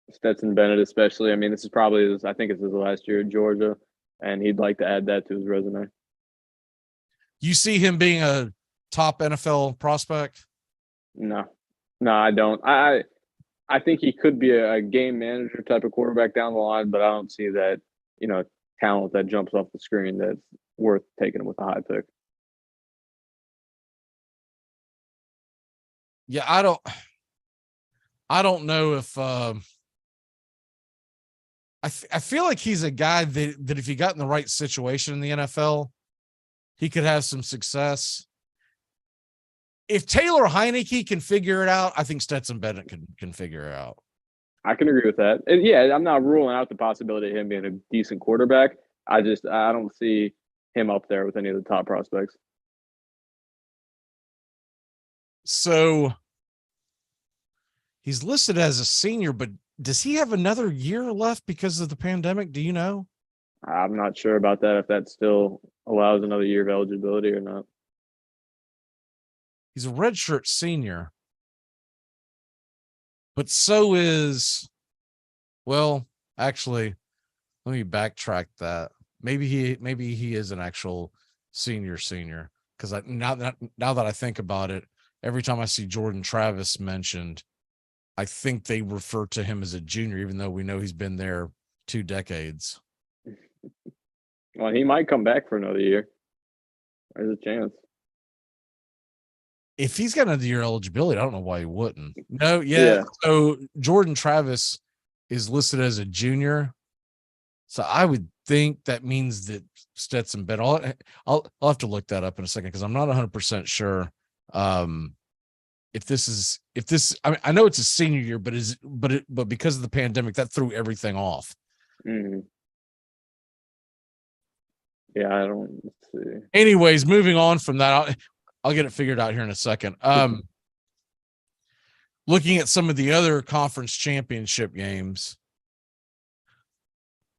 Stetson Bennett especially. I mean, this is probably I think it's his last year at Georgia, and he'd like to add that to his resume. You see him being a top NFL prospect? No, I don't. I think he could be a game manager type of quarterback down the line, but I don't see that, talent that jumps off the screen that's worth taking him with a high pick. Yeah, I don't know if I feel like he's a guy that if he got in the right situation in the NFL, he could have some success. If Taylor Heineke can figure it out, I think Stetson Bennett can figure it out. I can agree with that. And yeah, I'm not ruling out the possibility of him being a decent quarterback. I don't see him up there with any of the top prospects. So he's listed as a senior, but does he have another year left because of the pandemic? Do you know? I'm not sure about that, if that still allows another year of eligibility or not. He's a redshirt senior. but so is, well, actually, let me backtrack that. Maybe he is an actual senior, because now that I think about it, every time I see Jordan Travis mentioned, I think they refer to him as a junior, even though we know he's been there 2 decades. Well, he might come back for another year. There's a chance. If he's got another year eligibility, I don't know why he wouldn't. No, yeah. So Jordan Travis is listed as a junior. So I would think that means that Stetson Bennett. I'll have to look that up in a second because I'm not 100% sure. If this, I mean, I know it's a senior year, but because of the pandemic, that threw everything off. Mm-hmm. Yeah, I don't see. Anyways, moving on from that, I'll get it figured out here in a second. Looking at some of the other conference championship games,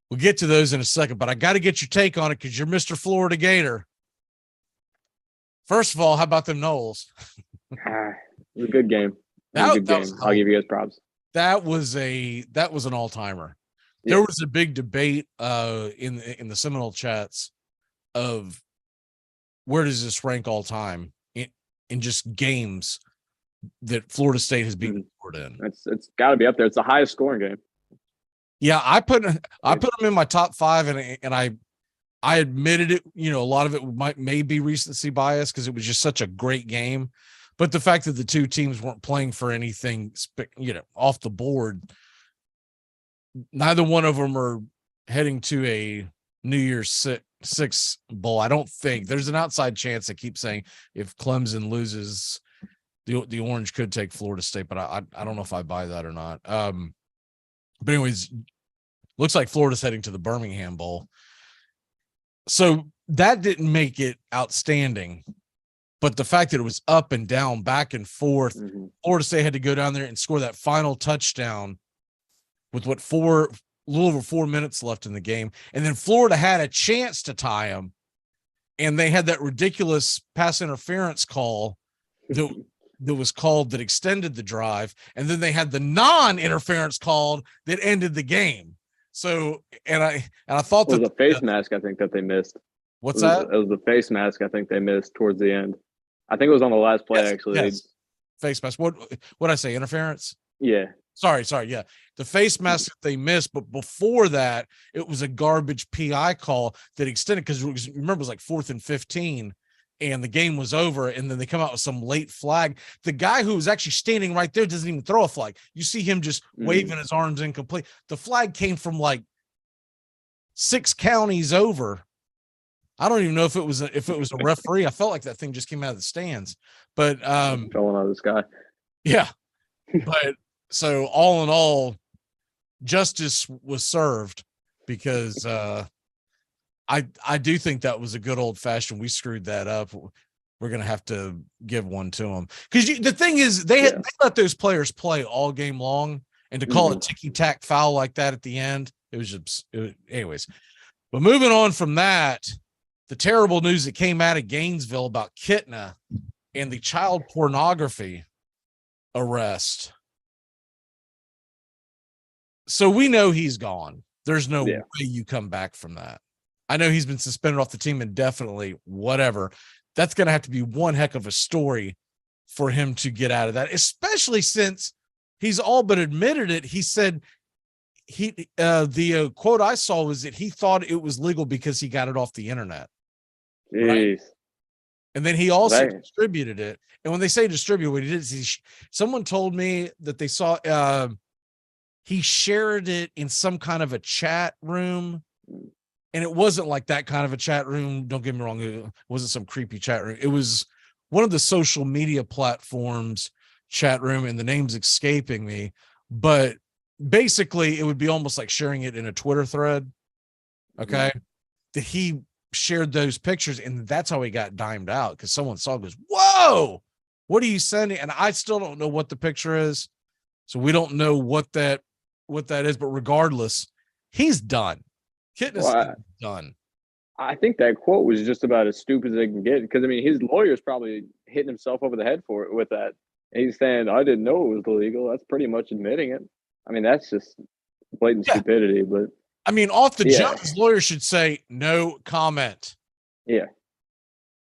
we'll get to those in a second, but I got to get your take on it because you're Mr. Florida Gator. First of all, how about them Noles? It was a good game. I'll give you guys props. That was an all-timer. Yeah. There was a big debate in the Seminole chats of where does this rank all time in just games that Florida State has beaten Florida in. It's got to be up there. It's the highest scoring game. Yeah, I put them in my top 5, and I admitted it. You know, a lot of it may be recency bias because it was just such a great game, but the fact that the two teams weren't playing for anything, off the board, neither one of them are heading to a New Year's Six bowl. I don't think there's an outside chance. They keep saying if Clemson loses, the Orange could take Florida State, but I don't know if I buy that or not. But anyways, looks like Florida's heading to the Birmingham Bowl. So that didn't make it outstanding, but the fact that it was up and down, back and forth, Florida State had to go down there and score that final touchdown with a little over 4 minutes left in the game. And then Florida had a chance to tie them, and they had that ridiculous pass interference call that was called that extended the drive. And then they had the non-interference called that ended the game. So, and I thought it was a face mask, I think, that they missed. What's that? It was the face mask, I think they missed towards the end. I think it was on the last play, actually. Yes. Face mask. What I say? Interference? Yeah. Sorry. Yeah. The face mask that they missed, but before that, it was a garbage PI call that extended because remember, it was like 4th and 15 and the game was over. And then they come out with some late flag. The guy who was actually standing right there doesn't even throw a flag. You see him just waving his arms incomplete. The flag came from like 6 counties over. I don't even know if it was a referee. I felt like that thing just came out of the stands, but going out of the sky. Yeah. But so all in all, justice was served because I do think that was a good old fashioned. We screwed that up. We're gonna have to give one to them because the thing is they let those players play all game long, and to call it ticky tack foul like that at the end, it was just anyways. But moving on from that, the terrible news that came out of Gainesville about Kitna and the child pornography arrest. So we know he's gone. There's no way you come back from that. I know he's been suspended off the team indefinitely, whatever. That's going to have to be one heck of a story for him to get out of that, especially since he's all but admitted it. He said the quote I saw was that he thought it was legal because he got it off the internet. Right? And then he also distributed it. And when they say distribute, what he did is someone told me that they saw he shared it in some kind of a chat room. And it wasn't like that kind of a chat room. Don't get me wrong. It wasn't some creepy chat room. It was one of the social media platforms chat room, and the name's escaping me. But basically, it would be almost like sharing it in a Twitter thread. Okay. That he shared those pictures, and that's how he got dimed out because someone saw it, goes, whoa, what are you sending? And I still don't know what the picture is. So we don't know what that is. But regardless, he's done. Kitna's done. I think that quote was just about as stupid as they can get because I mean his lawyer's probably hitting himself over the head for it with that. He's saying, I didn't know it was illegal. That's pretty much admitting it. I mean, that's just blatant stupidity. But I mean, off the yeah. jump, his lawyer should say no comment. Yeah.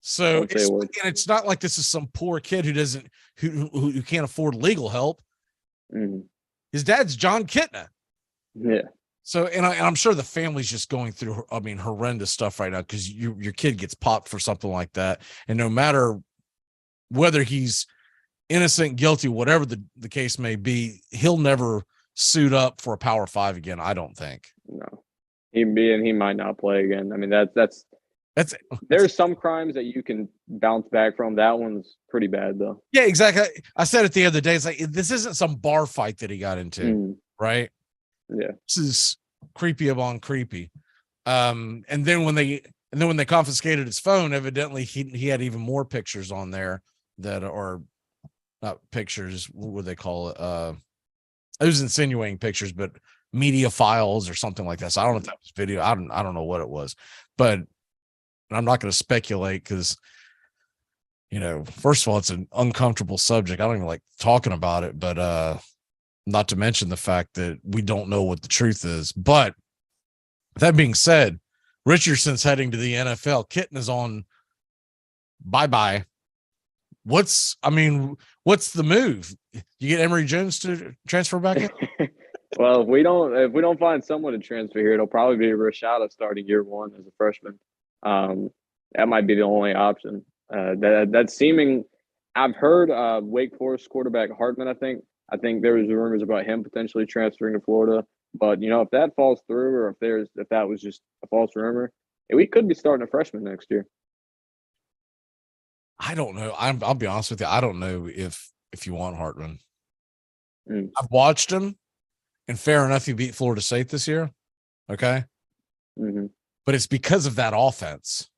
So it's not like this is some poor kid who can't afford legal help. Mm-hmm. His dad's John Kitna. Yeah. So, and I'm sure the family's just going through, I mean, horrendous stuff right now because your kid gets popped for something like that. And no matter whether he's innocent, guilty, whatever the case may be, he'll never suit up for a Power 5 again, I don't think. No. He might not play again. I mean, that's there's some crimes that you can bounce back from. That one's pretty bad though. Yeah, exactly. I said it the other day. It's like, this isn't some bar fight that he got into, right? Yeah. This is creepy upon creepy. And then when they confiscated his phone, evidently he had even more pictures on there that are not pictures. What would they call it? It was insinuating pictures, but media files or something like that. So I don't know if that was video. I don't know what it was, but I'm not going to speculate because, first of all, it's an uncomfortable subject. I don't even like talking about it, but not to mention the fact that we don't know what the truth is. But that being said, Richardson's heading to the NFL. Kitten is on bye-bye. What's the move? You get Emory Jones to transfer back in? Well, if we don't find someone to transfer here, it'll probably be Rashada starting year one as a freshman. That might be the only option. That's seeming. I've heard Wake Forest quarterback Hartman. I think there was rumors about him potentially transferring to Florida. But if that falls through, or if that was just a false rumor, we could be starting a freshman next year. I don't know. I'll be honest with you. I don't know if you want Hartman. I've watched him, and fair enough, he beat Florida State this year. Okay. Mm-hmm. But it's because of that offense.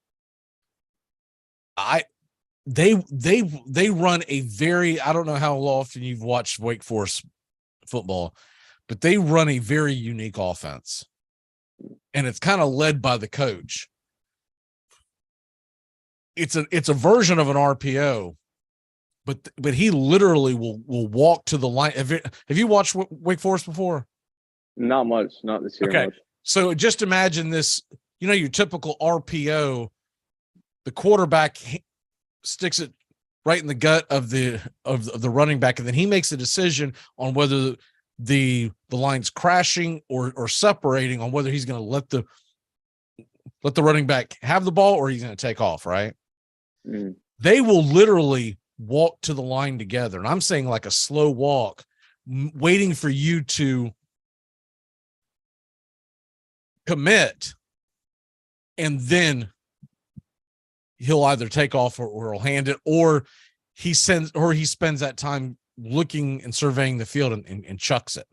They run a very, I don't know how often you've watched Wake Forest football, but they run a very unique offense. And it's kind of led by the coach. It's a version of an RPO, but he literally will walk to the line. Have you watched Wake Forest before? Not much, not this year. Okay. Much. So just imagine this, your typical RPO, the quarterback sticks it right in the gut of the running back, and then he makes a decision on whether the line's crashing or separating, on whether he's going to let the running back have the ball or he's going to take off, right? They will literally walk to the line together. And I'm saying like a slow walk, waiting for you to commit, and then he'll either take off or he'll hand it, or he spends that time looking and surveying the field and chucks it.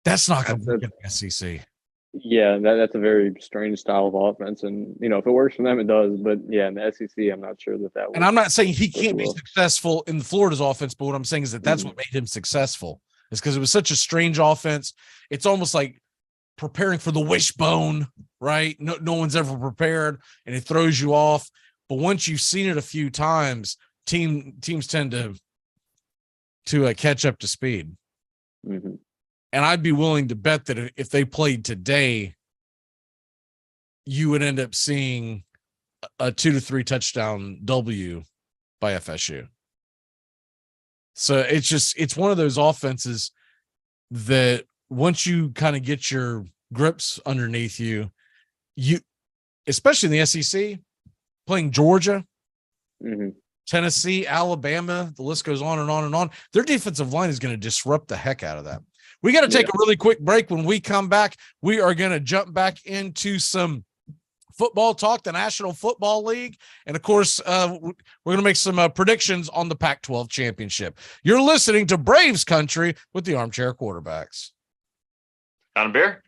That's not going to work in the SEC. Yeah, that's a very strange style of offense, and if it works for them, it does. But yeah, in the SEC, I'm not sure that will. And I'm not saying he can't be successful in the Florida's offense, but what I'm saying is that's what made him successful. Is because it was such a strange offense. It's almost like preparing for the wishbone, right? No one's ever prepared, and it throws you off. But once you've seen it a few times, teams tend to catch up to speed. Mm-hmm. And I'd be willing to bet that if they played today, you would end up seeing a 2 to 3 touchdown W by FSU. So it's one of those offenses that once you kind of get your grips underneath you, especially in the SEC, playing Georgia, Tennessee, Alabama, the list goes on and on and on. Their defensive line is going to disrupt the heck out of that. We got to take a really quick break. When we come back, we are going to jump back into some football talk, the National Football League. And of course, we're going to make some predictions on the Pac-12 championship. You're listening to Braves Country with the Armchair Quarterbacks. Don Bear?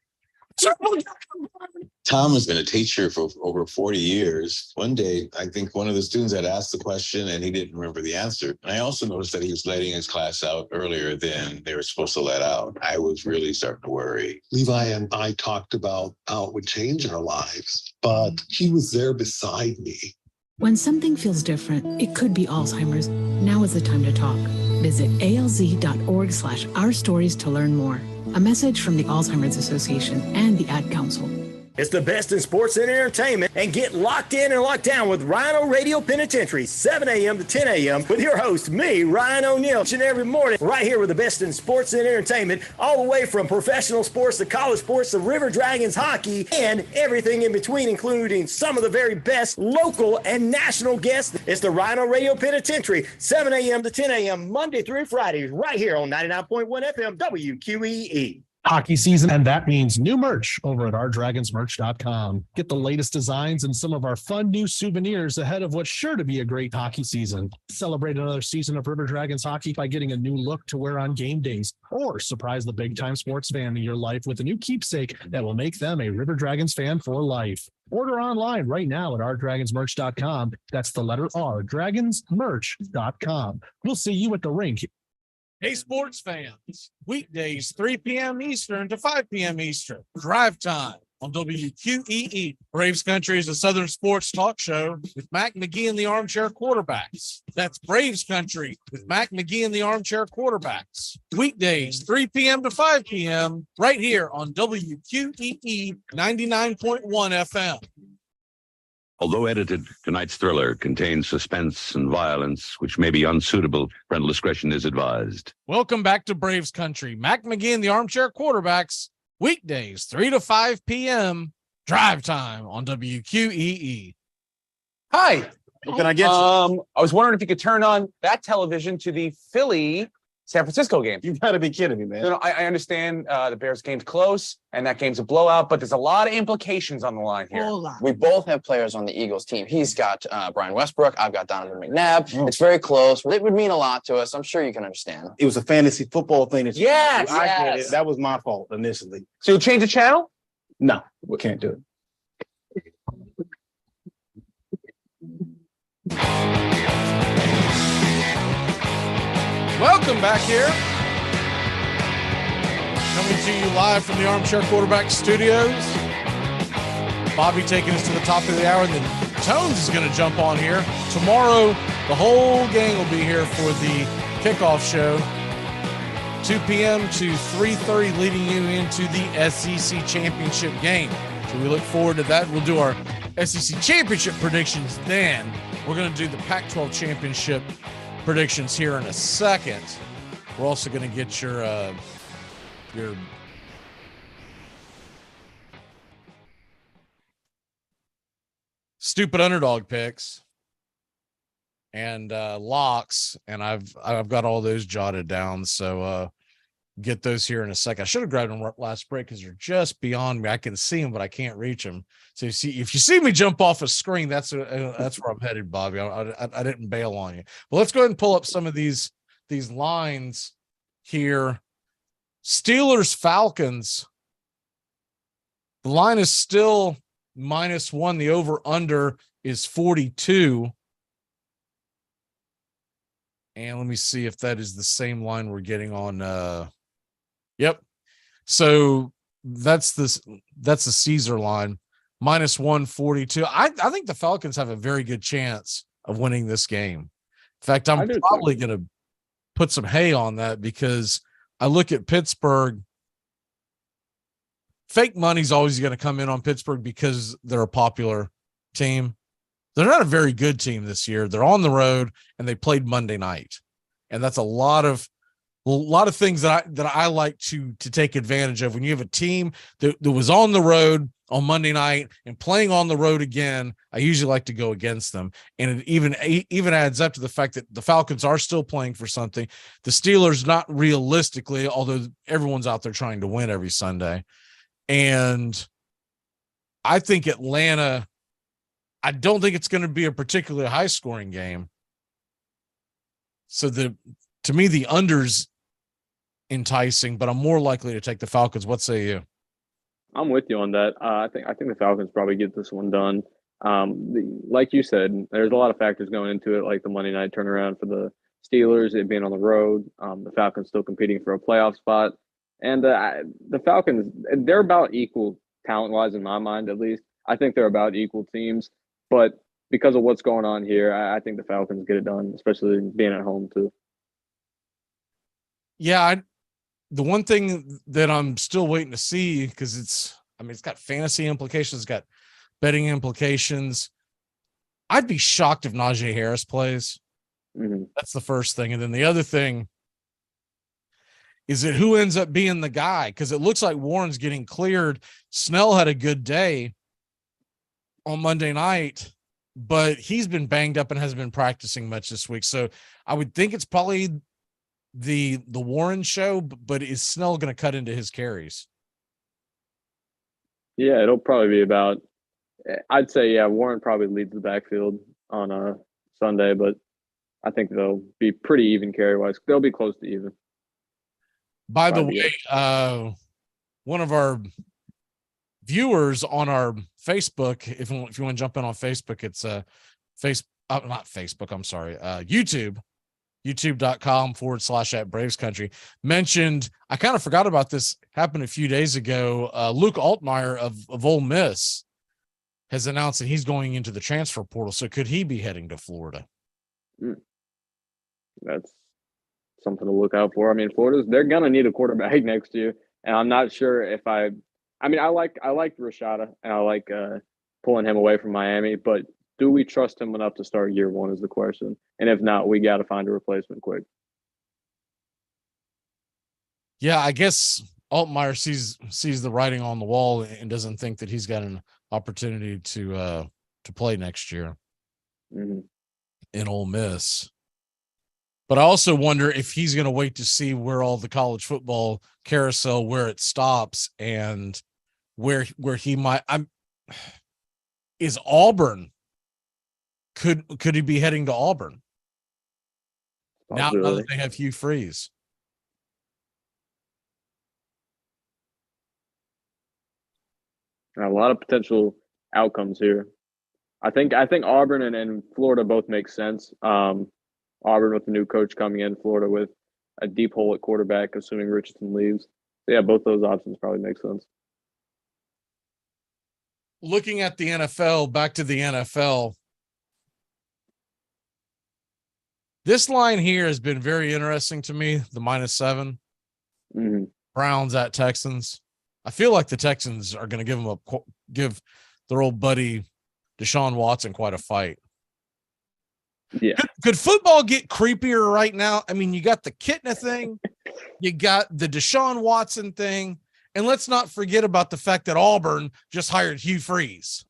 Tom has been a teacher for over 40 years. One day, I think one of the students had asked the question and he didn't remember the answer. And I also noticed that he was letting his class out earlier than they were supposed to let out. I was really starting to worry. Levi and I talked about how it would change our lives, but he was there beside me When something feels different, it could be Alzheimer's. Now is the time to talk. Visit alz.org/our stories to learn more. A message from the Alzheimer's Association and the Ad Council. It's the best in sports and entertainment, and get locked in and locked down with Rhino Radio Penitentiary, 7 a.m. to 10 a.m. with your host, me, Ryan O'Neal, each and every morning, right here with the best in sports and entertainment, all the way from professional sports to college sports to River Dragons hockey and everything in between, including some of the very best local and national guests. It's the Rhino Radio Penitentiary, 7 a.m. to 10 a.m. Monday through Friday, right here on 99.1 FM WQEE. Hockey season, and that means new merch over at ourdragonsmerch.com. Get the latest designs and some of our fun new souvenirs ahead of what's sure to be a great hockey season. Celebrate another season of River Dragons hockey by getting a new look to wear on game days, or surprise the big-time sports fan in your life with a new keepsake that will make them a River Dragons fan for life. Order online right now at ourdragonsmerch.com. That's the letter R, dragonsmerch.com. We'll see you at the rink. Hey, sports fans, weekdays 3 p.m. Eastern to 5 p.m. Eastern. Drive time on WQEE. Braves Country is a Southern sports talk show with Mac Magee and the Armchair Quarterbacks. That's Braves Country with Mac Magee and the Armchair Quarterbacks. Weekdays 3 p.m. to 5 p.m. right here on WQEE 99.1 FM. Although edited, tonight's thriller contains suspense and violence, which may be unsuitable. Parental discretion is advised. Welcome back to Braves Country. Mac Magee and the Armchair Quarterbacks, weekdays 3 to 5 p.m. Drive time on WQEE. Hi. What can I get you? I was wondering if you could turn on that television to the Philly San Francisco game. You've got to be kidding me, man. No, I understand the Bears game's close and that game's a blowout, but there's a lot of implications on the line here. We both have players on the Eagles team. He's got Brian Westbrook. I've got Donovan McNabb. It's very close. It would mean a lot to us. I'm sure you can understand. It was a fantasy football thing. I get it. That was my fault initially. So you'll change the channel? No, we can't do it. Welcome back here. Coming to you live from the Armchair Quarterback Studios. Bobby taking us to the top of the hour, and then Tones is going to jump on here. Tomorrow, the whole gang will be here for the kickoff show. 2 p.m. to 3:30, leading you into the SEC Championship game. So we look forward to that. We'll do our SEC Championship predictions then. We're going to do the Pac-12 Championship predictions here in a second. We're also going to get your stupid underdog picks and locks, and I've got all those jotted down, so get those here in a second. I should have grabbed them last break because they're just beyond me. I can see them, but I can't reach them. So if you see me jump off a screen, that's where I'm headed, Bobby. I didn't bail on you. But let's go ahead and pull up some of these lines here. Steelers Falcons. The line is still -1. The over under is 42. And let me see if that is the same line we're getting on. Yep. So that's the Caesar line, -142. I think the Falcons have a very good chance of winning this game. In fact, I'm probably going to put some hay on that because I look at Pittsburgh. Fake money's always going to come in on Pittsburgh because they're a popular team. They're not a very good team this year. They're on the road and they played Monday night. And that's a lot of things that I like to take advantage of. When you have a team that was on the road on Monday night and playing on the road again, I usually like to go against them. And it even adds up to the fact that the Falcons are still playing for something. The Steelers, not realistically, although everyone's out there trying to win every Sunday. And I think Atlanta, I don't think it's going to be a particularly high scoring game. So to me, the under's enticing, but I'm more likely to take the Falcons. What say you? I'm with you on that. I think the Falcons probably get this one done. Like you said, there's a lot of factors going into it, like the Monday night turnaround for the Steelers, it being on the road, the Falcons still competing for a playoff spot. And the Falcons, they're about equal talent-wise in my mind, at least. I think they're about equal teams. But because of what's going on here, I think the Falcons get it done, especially being at home too. Yeah, the one thing that I'm still waiting to see, because it's got fantasy implications, it's got betting implications. I'd be shocked if Najee Harris plays. Mm-hmm. That's the first thing. And then the other thing is that who ends up being the guy? Because it looks like Warren's getting cleared. Snell had a good day on Monday night, but he's been banged up and hasn't been practicing much this week. So I would think it's probably the Warren show, but is Snell going to cut into his carries? Yeah, it'll probably be about, I'd say, yeah, Warren probably leads the backfield on a Sunday, but I think they'll be pretty even carry-wise. They'll be close to even. By the way, one of our viewers on our Facebook, if you want to jump in on Facebook, it's not Facebook, I'm sorry, YouTube, youtube.com/@BravesCountry, mentioned, I kind of forgot about this, happened a few days ago. Luke Altmaier of Ole Miss has announced that he's going into the transfer portal. So could he be heading to Florida? That's something to look out for. I mean, they're going to need a quarterback next year. And I'm not sure if I like Rashada, and I like pulling him away from Miami, but do we trust him enough to start year one is the question. And if not, we got to find a replacement quick. Yeah, I guess Altmaier sees the writing on the wall and doesn't think that he's got an opportunity to play next year in Ole Miss. But I also wonder if he's going to wait to see where all the college football carousel, where it stops, and where he might. Is Auburn? Could he be heading to Auburn now that they have Hugh Freeze? A lot of potential outcomes here. I think Auburn and Florida both make sense. Auburn with the new coach coming in, Florida with a deep hole at quarterback, assuming Richardson leaves. So yeah, both those options probably make sense. Looking at the NFL, back to the NFL, this line here has been very interesting to me, the -7. Browns at Texans. I feel like the Texans are going to give their old buddy Deshaun Watson quite a fight. Yeah. Could football get creepier right now? I mean, you got the Kitna thing, you got the Deshaun Watson thing, and let's not forget about the fact that Auburn just hired Hugh Freeze.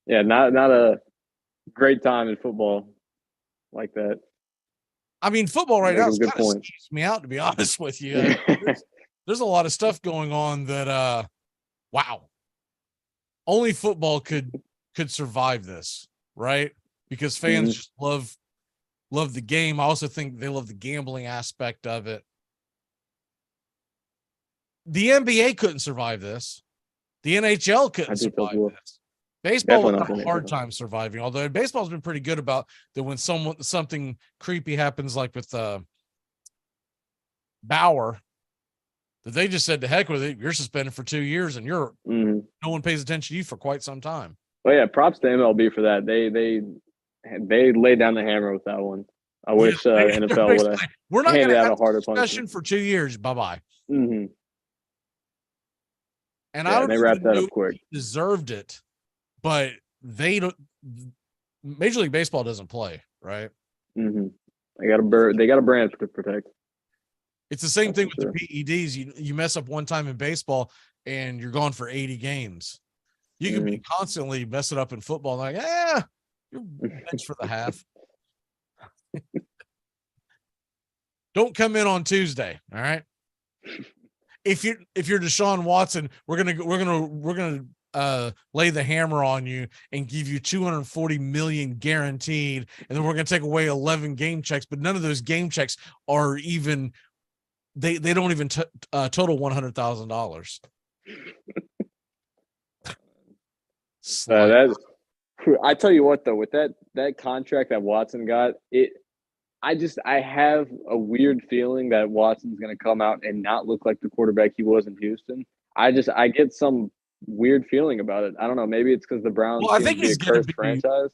Yeah, not a great time in football like that. I mean, football right now is kind of point. stressing me out, to be honest with you. There's a lot of stuff going on that, wow, only football could survive this, right? Because fans just love the game. I also think they love the gambling aspect of it. The NBA couldn't survive this. The NHL couldn't survive this. Baseball would have a hard time surviving, although baseball's been pretty good about that when something creepy happens, like with Bauer, that they just said, to heck with it, you're suspended for 2 years and no one pays attention to you for quite some time. Well, yeah, props to MLB for that. They laid down the hammer with that one. I wish NFL would have. We're not going to have a harder discussion for 2 years. Bye-bye. Mm-hmm. And I don't they wrapped that up quick. Deserved it, but they don't. Major League Baseball doesn't play, right? Mm-hmm. They got a brand to protect. It's the same thing with the PEDs. You mess up one time in baseball and you're gone for 80 games. You can be constantly messing up in football, like, you're benched for the half. Don't come in on Tuesday, all right? If you're Deshaun Watson, we're gonna lay the hammer on you and give you $240 million guaranteed, and then we're gonna take away 11 game checks, but none of those game checks are even. They don't even total $100,000. I tell you what, though, with that contract that Watson got, I have a weird feeling that Watson's going to come out and not look like the quarterback he was in Houston. I get some weird feeling about it. I don't know. Maybe it's because the Browns Well, I seem think to be a he's going to cursed be. franchise.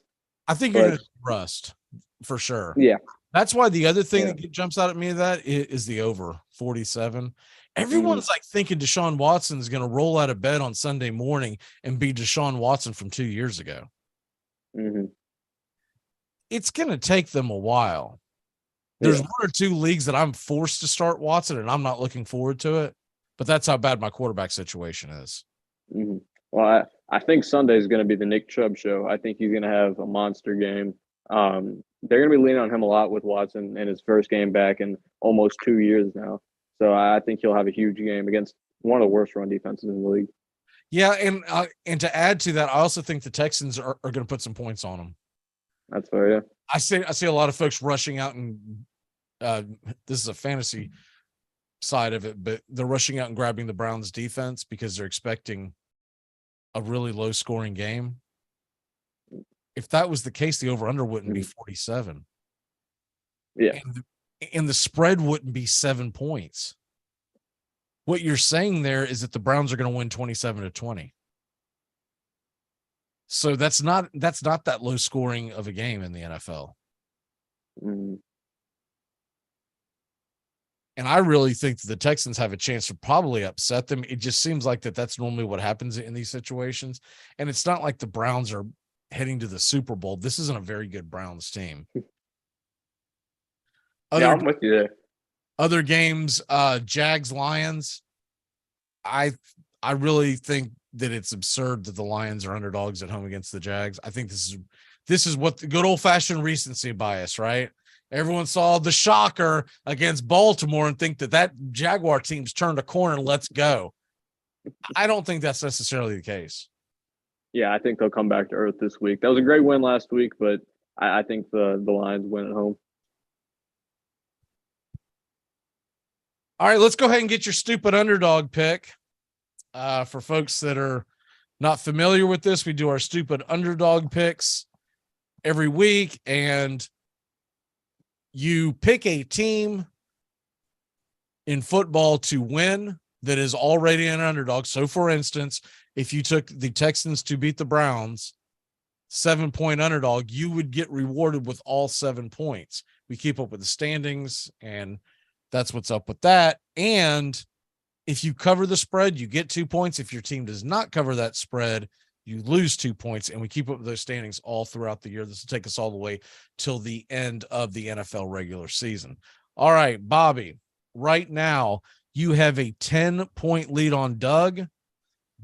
I think you're but- going to rust for sure. Yeah. That's why the other thing Yeah. that jumps out at me is the over 47. Everyone's like thinking Deshaun Watson is going to roll out of bed on Sunday morning and be Deshaun Watson from 2 years ago. It's going to take them a while. There's one or two leagues that I'm forced to start Watson, and I'm not looking forward to it. But that's how bad my quarterback situation is. Well, I think Sunday is going to be the Nick Chubb show. I think he's going to have a monster game. They're going to be leaning on him a lot with Watson in his first game back in almost 2 years now. So I think he'll have a huge game against one of the worst run defenses in the league. Yeah, and to add to that, I also think the Texans are going to put some points on them. That's fair, yeah. I see a lot of folks rushing out and this is a fantasy side of it, but they're rushing out and grabbing the Browns defense because they're expecting a really low scoring game. If that was the case, the over under wouldn't be 47. Yeah. And the spread wouldn't be 7 points. What you're saying there is that the Browns are going to win 27-20. So that's not that low scoring of a game in the NFL. And I really think that the Texans have a chance to probably upset them. It just seems like that's normally what happens in these situations. And it's not like the Browns are heading to the Super Bowl. This isn't a very good Browns team. I'm with you there. Other games, Jags, Lions. I really think that it's absurd that the Lions are underdogs at home against the Jags. I think this is what the good old fashioned recency bias, right? Everyone saw the shocker against Baltimore and think that Jaguar team's turned a corner and let's go. I don't think that's necessarily the case. Yeah, I think they'll come back to earth this week. That was a great win last week, but I think the Lions win at home. All right, let's go ahead and get your stupid underdog pick. For folks that are not familiar with this, we do our stupid underdog picks every week, and you pick a team in football to win that is already an underdog. So, for instance, if you took the Texans to beat the Browns, 7-point underdog, you would get rewarded with all 7 points. We keep up with the standings, and that's what's up with that. And if you cover the spread, you get 2 points. If your team does not cover that spread, you lose 2 points. And we keep up with those standings all throughout the year. This will take us all the way till the end of the NFL regular season. All right, Bobby, right now you have a 10-point lead on Doug.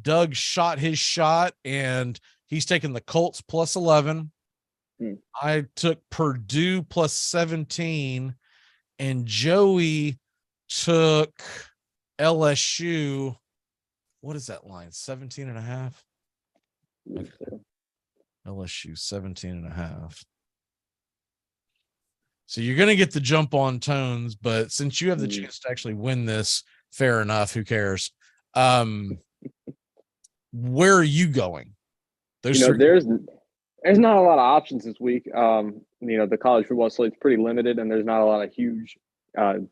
Doug shot his shot, and he's taking the Colts plus 11. I took Purdue plus 17, and Joey took LSU. What is that line? 17.5. Okay. LSU 17.5. So you're going to get the jump on Tones, but since you have the chance to actually win this, fair enough. Who cares? Where are you going? There's not a lot of options this week. The college football slate's pretty limited, and there's not a lot of huge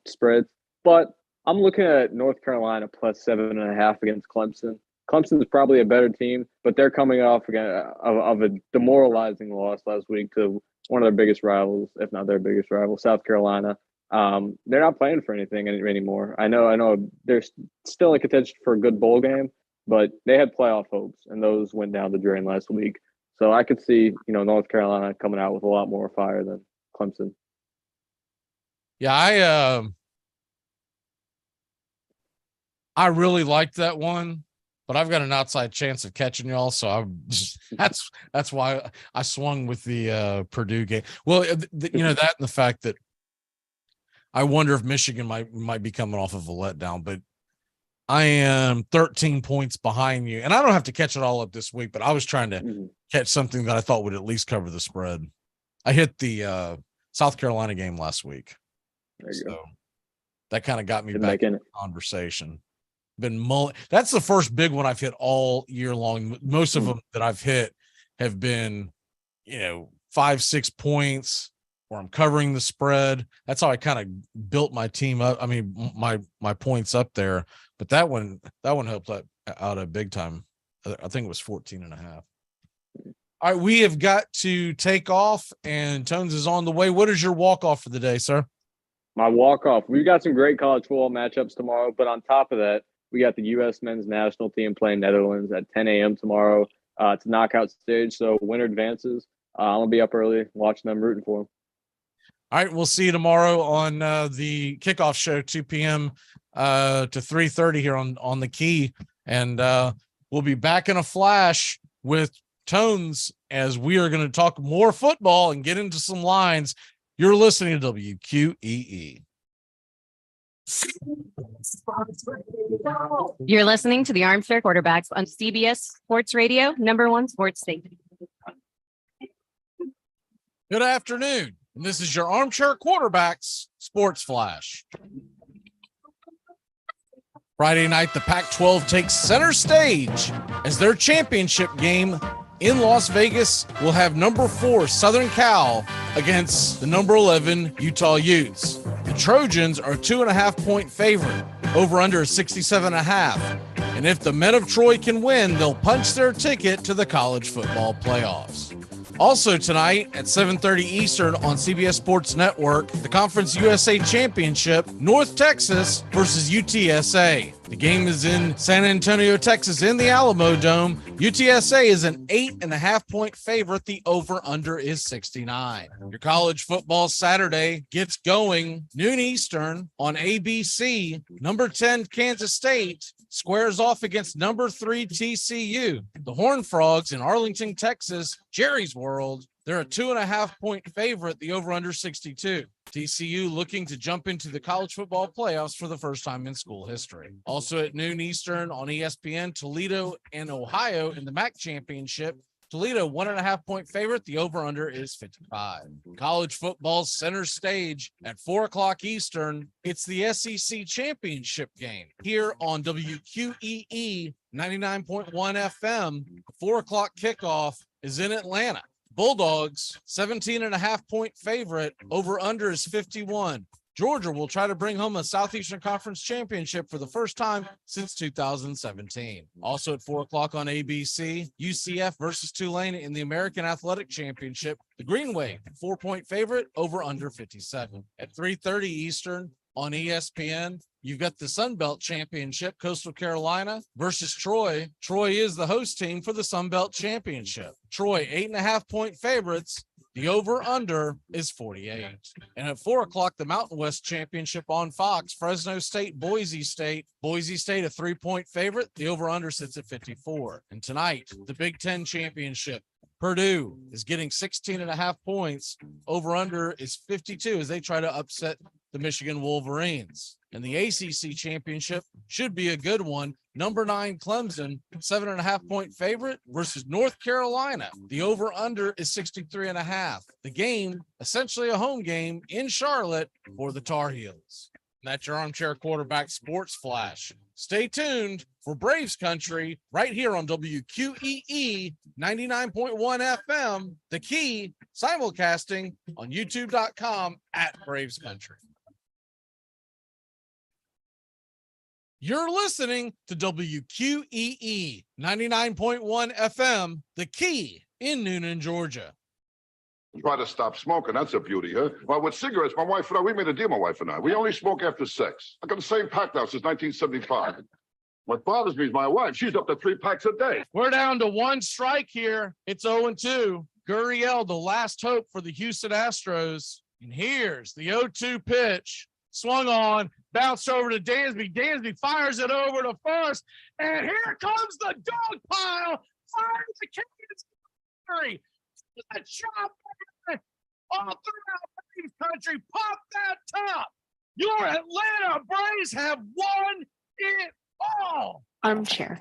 spreads. But I'm looking at North Carolina plus 7.5 against Clemson. Clemson is probably a better team, but they're coming off again of a demoralizing loss last week to one of their biggest rivals, if not their biggest rival, South Carolina. They're not playing for anything anymore. I know they're still in contention for a good bowl game, but they had playoff hopes, and those went down the drain last week. So I could see, North Carolina coming out with a lot more fire than Clemson. Yeah, I really liked that one, but I've got an outside chance of catching y'all. So that's why I swung with the Purdue game. Well, that and the fact that I wonder if Michigan might be coming off of a letdown, but I am 13 points behind you, and I don't have to catch it all up this week, but I was trying to catch something that I thought would at least cover the spread. I hit the South Carolina game last week. There you go. That kind of got me back in the conversation. That's the first big one I've hit all year long. Most of them that I've hit have been, 5-6 points, or I'm covering the spread. That's how I kind of built my team up. I mean, my points up there. But that one helped out a big time. I think it was 14.5. All right, we have got to take off, and Tones is on the way. What is your walk-off for the day, sir? My walk-off. We've got some great college football matchups tomorrow, but on top of that, we got the U.S. men's national team playing Netherlands at 10 a.m. tomorrow. It's a knockout stage, so winner advances. I'm going to be up early watching them, rooting for them. All right, we'll see you tomorrow on the kickoff show, 2 p.m. To 3:30 here on the Key. And we'll be back in a flash with Tones as we are going to talk more football and get into some lines. You're listening to WQEE. You're listening to the Armchair Quarterbacks on CBS Sports Radio, #1 sports station. Good afternoon. And this is your Armchair Quarterbacks Sports Flash. Friday night, the Pac-12 takes center stage as their championship game in Las Vegas will have number 4 Southern Cal against the number 11 Utah Utes. The Trojans are a 2.5-point favorite, over under 67.5. And if the Men of Troy can win, they'll punch their ticket to the college football playoffs. Also tonight at 7:30 Eastern on CBS Sports Network, the Conference USA Championship, North Texas versus UTSA. The game is in San Antonio, Texas, in the Alamo Dome. UTSA is an 8.5-point favorite. The over-under is 69. Your college football Saturday gets going noon Eastern on ABC. Number 10 Kansas State squares off against number 3 TCU. The Horned Frogs in Arlington, Texas, Jerry's World. They're a 2.5-point favorite, the over-under 62. TCU looking to jump into the college football playoffs for the first time in school history. Also at noon Eastern on ESPN, Toledo and Ohio in the MAC championship. Toledo 1.5-point favorite. The over-under is 55. College football center stage at 4:00 Eastern. It's the SEC championship game here on WQEE 99.1 FM. 4:00 kickoff is in Atlanta. Bulldogs 17.5-point favorite. Over-under is 51. Georgia will try to bring home a Southeastern Conference championship for the first time since 2017. Also at 4:00 on ABC, UCF versus Tulane in the American Athletic Championship. The Green Wave, 4-point favorite, over under 57. At 3:30 Eastern on ESPN, you've got the Sun Belt Championship, Coastal Carolina versus Troy. Troy is the host team for the Sun Belt Championship. Troy, 8.5-point favorites. The over-under is 48. And at 4:00, the Mountain West Championship on Fox, Fresno State, Boise State. Boise State, a 3-point favorite. The over-under sits at 54. And tonight, the Big Ten Championship. Purdue is getting 16.5 points. Over-under is 52 as they try to upset the Michigan Wolverines. And the ACC Championship should be a good one. Number 9 Clemson, 7.5-point favorite versus North Carolina. The over-under is 63.5. The game, essentially a home game in Charlotte for the Tar Heels. And that's your Armchair Quarterback Sports Flash. Stay tuned for Braves Country right here on WQEE 99.1 FM. The Key, simulcasting on YouTube.com at Braves Country. You're listening to WQEE 99.1 FM, The Key in Noonan, Georgia. Try to stop smoking. That's a beauty, huh? Well, with cigarettes, my wife and I, we made a deal, my wife and I. We only smoke after sex. I got the same pack now since 1975. What bothers me is my wife. She's up to 3 packs a day. We're down to 1 strike here. It's 0-2. Gurriel, the last hope for the Houston Astros. And here's the 0-2 pitch. Swung on, bounced over to Dansby. Dansby fires it over to first. And here comes the dog pile. Fires the Kansas City. The chop all throughout Braves country. Pop that top. Your Atlanta Braves have won it all. Armchair.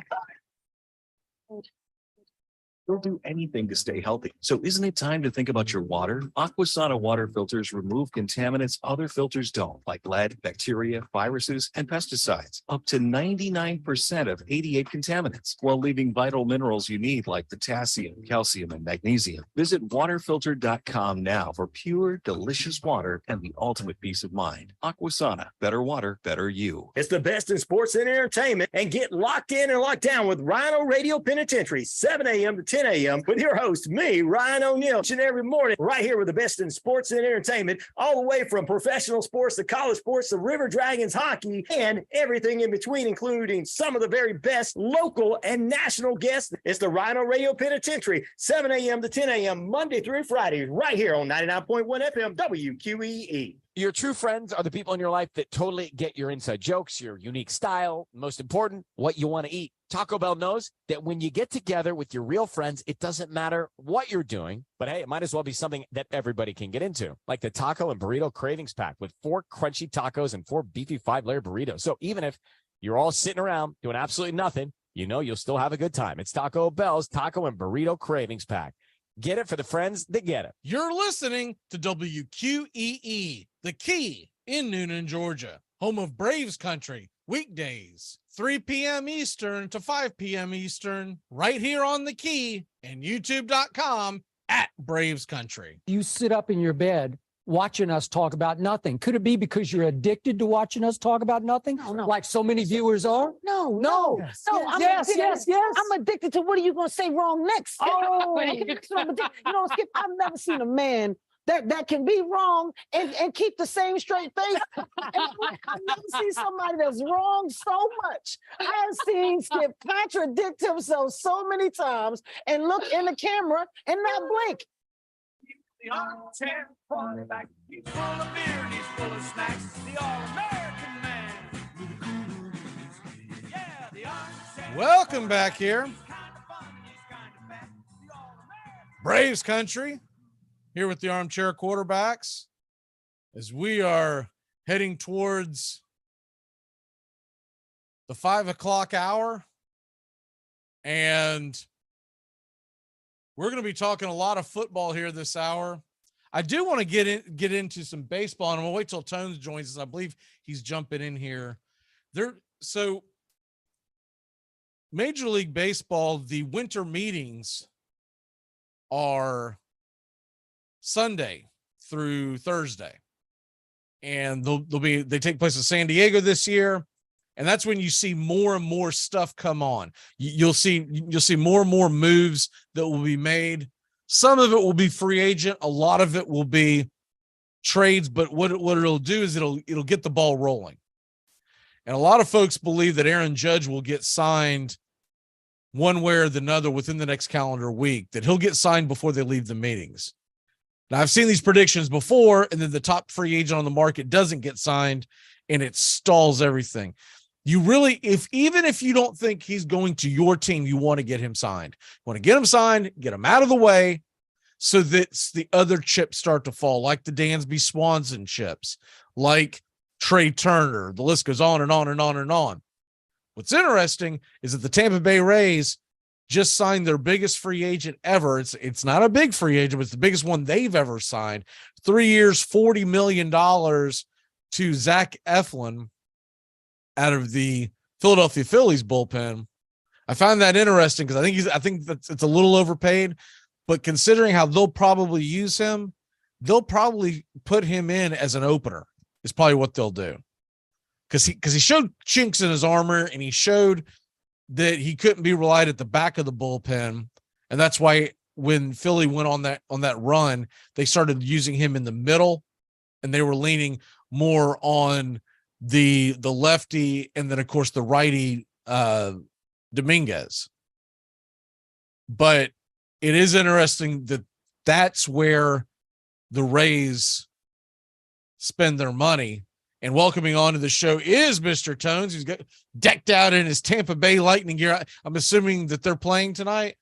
They'll do anything to stay healthy. So isn't it time to think about your water? Aquasana water filters remove contaminants other filters don't, like lead, bacteria, viruses, and pesticides. Up to 99% of 88 contaminants, while leaving vital minerals you need like potassium, calcium, and magnesium. Visit waterfilter.com now for pure, delicious water and the ultimate peace of mind. Aquasana, better water, better you. It's the best in sports and entertainment, and get locked in and locked down with Rhino Radio Penitentiary, 7 a.m. to 10 a.m. with your host, me, Ryan O'Neill, each and every morning, right here with the best in sports and entertainment, all the way from professional sports to college sports to River Dragons hockey and everything in between, including some of the very best local and national guests. It's the Rhino Radio Penitentiary, 7 a.m. to 10 a.m. Monday through Friday, right here on 99.1 FM WQEE. Your true friends are the people in your life that totally get your inside jokes, your unique style, most important, what you want to eat. Taco Bell knows that when you get together with your real friends, it doesn't matter what you're doing, but hey, it might as well be something that everybody can get into, like the Taco and Burrito Cravings Pack with 4 crunchy tacos and 4 beefy 5-layer burritos. So even if you're all sitting around doing absolutely nothing, you know you'll still have a good time. It's Taco Bell's Taco and Burrito Cravings Pack. Get it for the friends that get it. You're listening to WQEE, the key in Noonan, Georgia, home of Braves country, weekdays, 3 p.m. Eastern to 5 p.m. Eastern, right here on the key and youtube.com @Braves country. You sit up in your bed watching us talk about nothing. Could it be because you're addicted to watching us talk about nothing? No. Like so many viewers are? No. Yes. I'm addicted to what are you going to say wrong next? Oh, Skip, I've never seen a man that can be wrong and keep the same straight face. I've never seen somebody that's wrong so much. I've seen Skip contradict himself so many times and look in the camera and not blink. The Armchair quarterback, he's full of beer and he's full of snacks. The All-American man. Yeah, the Armchair. Welcome back here. Braves country, here with the Armchair Quarterbacks, as we are heading towards the 5 o'clock hour. And we're going to be talking a lot of football here this hour. I do want to get into some baseball, and I'm going to wait till Tones joins us. I believe he's jumping in here. So Major League Baseball, the winter meetings are Sunday through Thursday, and they take place in San Diego this year. And that's when you see more and more stuff come on. You'll see more and more moves that will be made. Some of it will be free agent. A lot of it will be trades. But what it'll do is it'll get the ball rolling. And a lot of folks believe that Aaron Judge will get signed one way or another within the next calendar week, that he'll get signed before they leave the meetings. Now, I've seen these predictions before, and then the top free agent on the market doesn't get signed, and it stalls everything. You really, even if you don't think he's going to your team, you want to get him signed. You want to get him signed, get him out of the way, so that the other chips start to fall, like the Dansby Swanson chips, like Trey Turner. The list goes on and on and on and on. What's interesting is that the Tampa Bay Rays just signed their biggest free agent ever. It's not a big free agent, but it's the biggest one they've ever signed. 3 years, $40 million to Zach Eflin out of the Philadelphia Phillies bullpen. I find that interesting because I think it's a little overpaid, but considering how they'll probably use him, they'll probably put him in as an opener is probably what they'll do. Because he showed chinks in his armor, and he showed that he couldn't be relied at the back of the bullpen. And that's why when Philly went on that run, they started using him in the middle, and they were leaning more on the lefty, and then of course the righty Dominguez. But it is interesting that that's where the Rays spend their money. And welcoming on to the show is Mr. Tones, who's got decked out in his Tampa Bay Lightning gear. I'm assuming that they're playing tonight.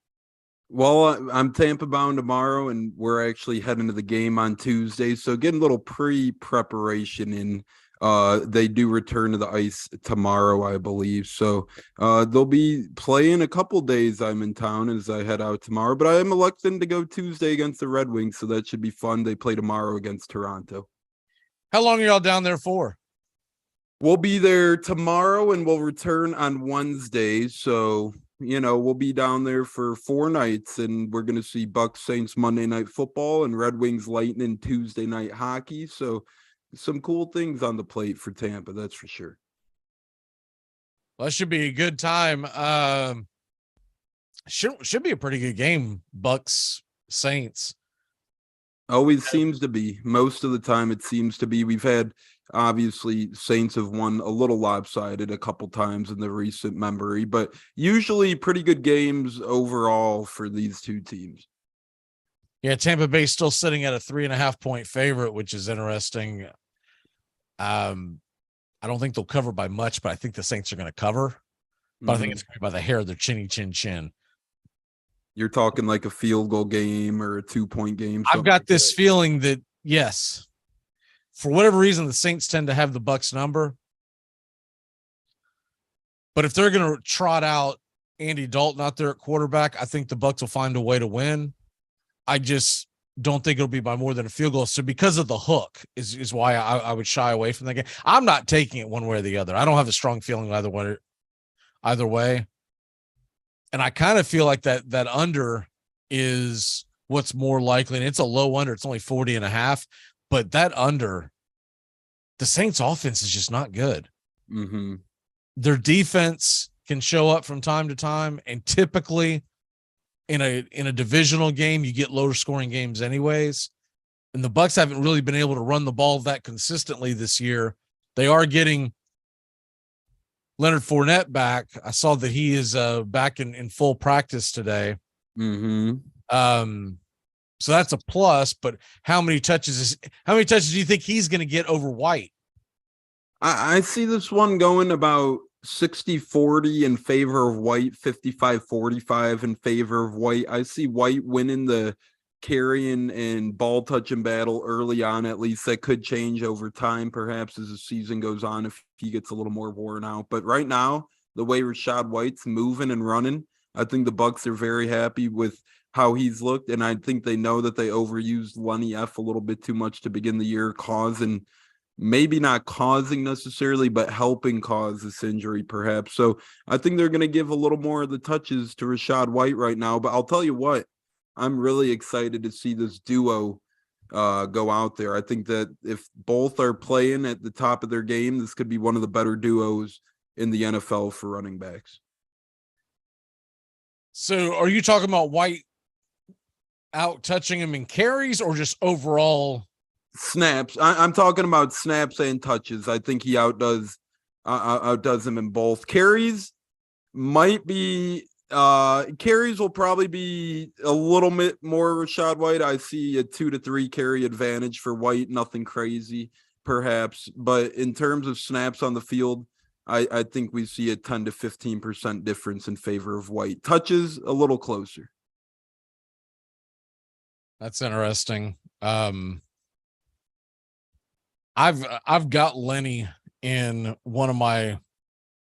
Well, I'm Tampa bound tomorrow, and we're actually heading to the game on Tuesday. So getting a little pre-preparation in They do return to the ice tomorrow, I believe. So they'll be playing a couple days. I'm in town as I head out tomorrow, but I am electing to go Tuesday against the Red Wings, so that should be fun. They play tomorrow against Toronto. How long are y'all down there for? We'll be there tomorrow and we'll return on Wednesday. So, we'll be down there for 4 nights, and we're going to see Bucks Saints Monday Night Football and Red Wings Lightning Tuesday night hockey. So some cool things on the plate for Tampa, that's for sure. Well, that should be a good time. Should be a pretty good game, Bucks Saints. Always seems to be. Most of the time it seems to be. We've had, obviously, Saints have won a little lopsided a couple times in the recent memory, but usually pretty good games overall for these two teams. Yeah, Tampa Bay still sitting at a 3.5-point favorite, which is interesting. I don't think they'll cover by much, but I think the Saints are going to cover. But I think it's going to be by the hair of their chin. You're talking like a field goal game or a 2-point game. I've got this feeling that, yes, for whatever reason, the Saints tend to have the Bucks number. But if they're going to trot out Andy Dalton out there at quarterback, I think the Bucks will find a way to win. I just don't think it'll be by more than a field goal. So because of the hook is why I would shy away from that game. I'm not taking it one way or the other. I don't have a strong feeling either way. And I kind of feel like that under is what's more likely. And it's a low under. It's only 40.5. But that under, the Saints offense is just not good. Mm-hmm. Their defense can show up from time to time. And typically, in a divisional game, you get lower scoring games anyways. And the Bucks haven't really been able to run the ball that consistently this year. They are getting Leonard Fournette back. I saw that he is back in full practice today. Mm-hmm. So that's a plus, but how many touches do you think he's going to get over White? I see this one going about 60-40 in favor of White, 55-45 in favor of White. I see White winning the carrying and ball touching battle early on. At least that could change over time, perhaps as the season goes on, if he gets a little more worn out. But right now, the way Rachaad White's moving and running, I think the Bucks are very happy with how he's looked, and I think they know that they overused Lenny F a little bit too much to begin the year, maybe not causing necessarily, but helping cause this injury perhaps. So I think they're going to give a little more of the touches to Rachaad White right now. But I'll tell you what, I'm really excited to see this duo go out there. I think that if both are playing at the top of their game, this could be one of the better duos in the NFL for running backs. So are you talking about White out touching him in carries or just overall snaps? I'm talking about snaps and touches. I think he outdoes him in both. Carries might be carries will probably be a little bit more Rachaad White. I see a 2 to 3 carry advantage for White, nothing crazy perhaps, but in terms of snaps on the field, I think we see a 10 to 15% difference in favor of White. Touches a little closer. That's interesting. I've got Lenny in one of my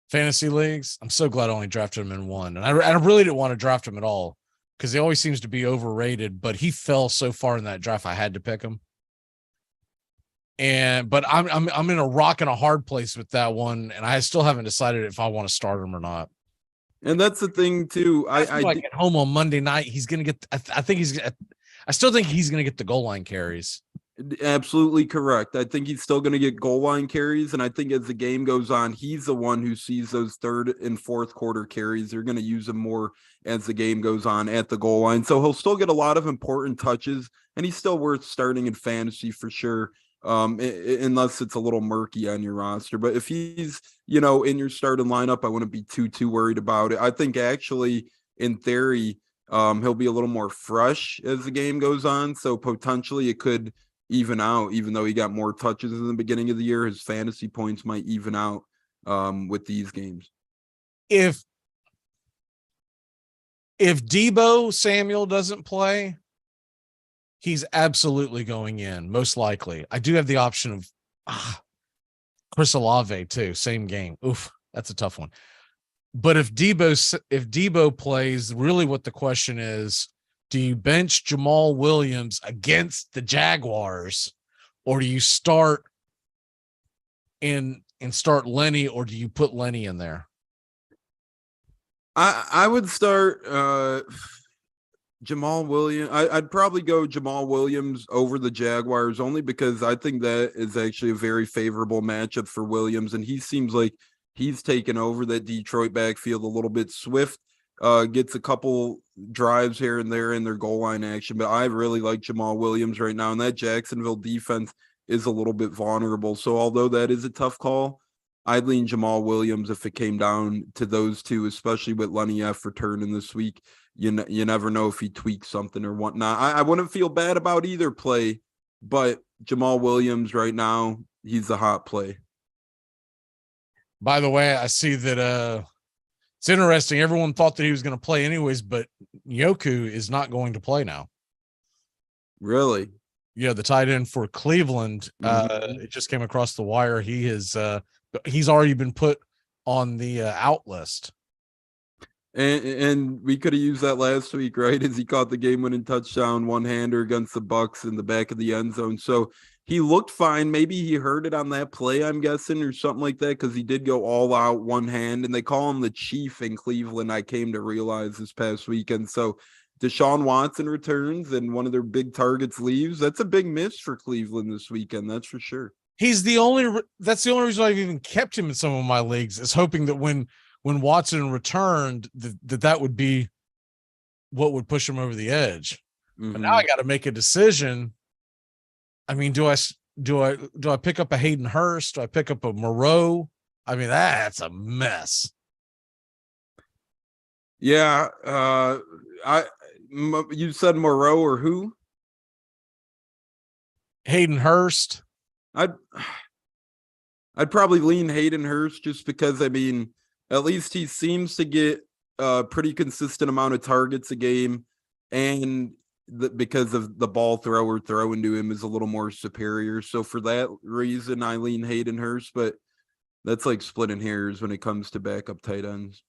fantasy leagues. I'm so glad I only drafted him in one. And I really didn't want to draft him at all because he always seems to be overrated, but he fell so far in that draft I had to pick him. But I'm in a rock and a hard place with that one, and I still haven't decided if I want to start him or not. And that's the thing too. I get home on Monday night. He's gonna get. I still think he's gonna get the goal line carries. Absolutely correct. I think he's still going to get goal line carries, and I think as the game goes on, he's the one who sees those third and fourth quarter carries. They're going to use him more as the game goes on at the goal line, so he'll still get a lot of important touches, and he's still worth starting in fantasy for sure. Unless it's a little murky on your roster. But if he's, in your starting lineup, I wouldn't be too worried about it. I think actually, in theory, he'll be a little more fresh as the game goes on. So potentially it could even out, even though he got more touches in the beginning of the year, his fantasy points might even out with these games. If Deebo Samuel doesn't play, he's absolutely going in, most likely. I do have the option of Chris Olave too, same game. Oof, that's a tough one. But if Debo plays, really what the question is, do you bench Jamal Williams against the Jaguars, or do you start start Lenny, or do you put Lenny in there? I would start Jamal Williams. I'd probably go Jamal Williams over the Jaguars, only because I think that is actually a very favorable matchup for Williams, and he seems like he's taken over that Detroit backfield a little bit. Swift gets a couple drives here and there in their goal line action, but I really like Jamal Williams right now, and that Jacksonville defense is a little bit vulnerable. So although that is a tough call, I'd lean Jamal Williams if it came down to those two, especially with Lenny F returning this week. You never know if he tweaks something or whatnot. I wouldn't feel bad about either play, but Jamal Williams right now, he's the hot play. By the way, I see that it's interesting. Everyone thought that he was going to play anyways, but Yoku is not going to play now. Really? Yeah, the tight end for Cleveland. It just came across the wire. He's already been put on the out list. And we could have used that last week, right? As he caught the game-winning touchdown one-hander against the Bucks in the back of the end zone. So he looked fine. Maybe he heard it on that play, I'm guessing, or something like that, because he did go all out one hand. And they call him the Chief in Cleveland, I came to realize this past weekend. So Deshaun Watson returns and one of their big targets leaves. That's a big miss for Cleveland this weekend, that's for sure. That's the only reason I've even kept him in some of my leagues, is hoping that when Watson returned, that would be what would push him over the edge. But now I got to make a decision. I mean, do I pick up a Hayden Hurst? Do I pick up a Moreau? I mean, that's a mess. Yeah, you said Moreau or who? Hayden Hurst. I'd probably lean Hayden Hurst just because, I mean, at least he seems to get a pretty consistent amount of targets a game, and because of the ball thrower throwing to him is a little more superior. So for that reason, I lean Hayden Hurst, but that's like splitting hairs when it comes to backup tight ends.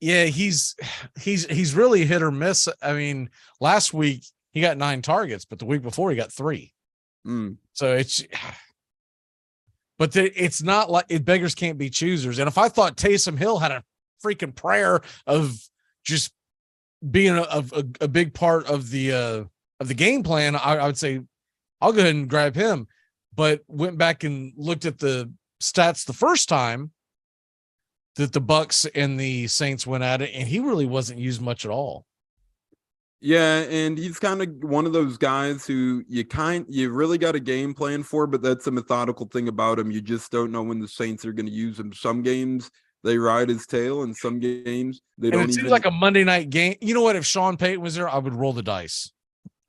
Yeah, he's really hit or miss. I mean, last week he got 9 targets, but the week before he got 3. So it's not like beggars can't be choosers. And if I thought Taysom Hill had a freaking prayer of just being a big part of the game plan, I would say I'll go ahead and grab him. But went back and looked at the stats the first time that the Bucks and the Saints went at it, and he really wasn't used much at all. Yeah, and he's kind of one of those guys who you really got a game plan for, but that's a methodical thing about him. You just don't know when the Saints are going to use him. Some games they ride his tail, and some games they don't. It seems like a Monday night game. You know what? If Sean Payton was there, I would roll the dice.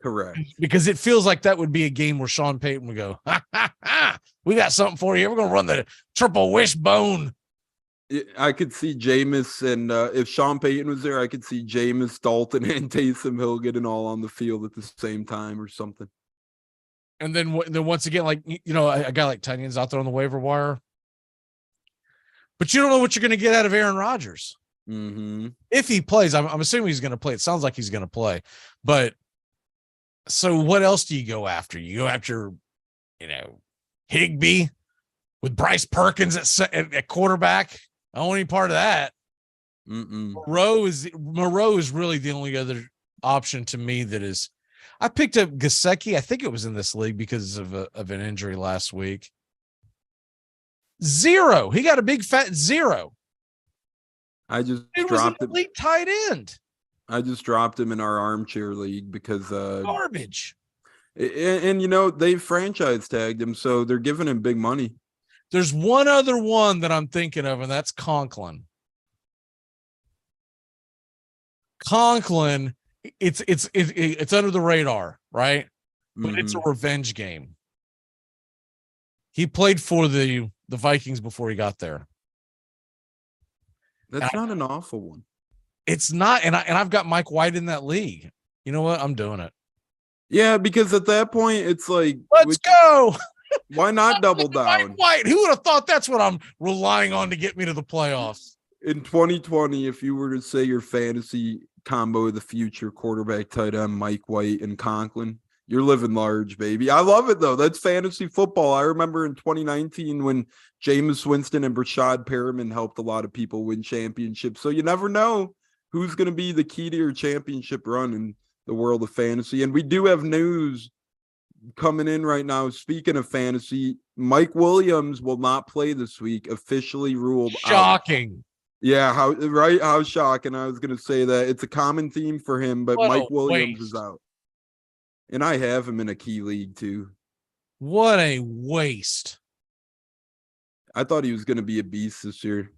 Correct. Because it feels like that would be a game where Sean Payton would go, we got something for you. We're going to run the triple wishbone. I could see Jameis, and if Sean Payton was there, I could see Jameis, Dalton, and Taysom Hill getting all on the field at the same time or something. And then once again, like, you know, a guy like Tynion's out there on the waiver wire, but you don't know what you're going to get out of Aaron Rodgers. If he plays. I'm assuming he's going to play. It sounds like he's going to play. But so what else do you go after? You go after, you know, Higbee with Bryce Perkins at quarterback. I don't want any part of that. Moreau is really the only other option to me that is. I picked up Gesicki. I think it was in this league because of an injury last week. 0. He got a big fat 0. I just it dropped was an elite tight end. I just dropped him in our Armchair league because garbage. And you know, they franchise tagged him, so they're giving him big money. There's one other one that I'm thinking of, and that's Conklin. Conklin, it's under the radar, right? But it's a revenge game. He played for the Vikings before he got there. That's not an awful one. It's not, and I've got Mike White in that league. You know what? I'm doing it. Yeah, because at that point, it's like, let's go. Why not double down? Mike White. Who would have thought that's what I'm relying on to get me to the playoffs? In 2020, if you were to say your fantasy combo of the future, quarterback, tight end, Mike White and Conklin, you're living large, baby. I love it, though. That's fantasy football. I remember in 2019 when Jameis Winston and Brashad Perriman helped a lot of people win championships. So you never know who's going to be the key to your championship run in the world of fantasy. And we do have news coming in right now. Speaking of fantasy, Mike Williams will not play this week, officially ruled out. Shocking. Yeah, how shocking. I was going to say that. It's a common theme for him, but What a Mike Williams waste. is out. And I have him in a key league, too. What a waste. I thought he was going to be a beast this year.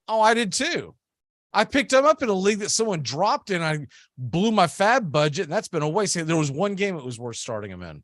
Oh, I did too. I picked him up in a league that someone dropped in. I blew my fab budget, and that's been a waste. There was one game it was worth starting him in.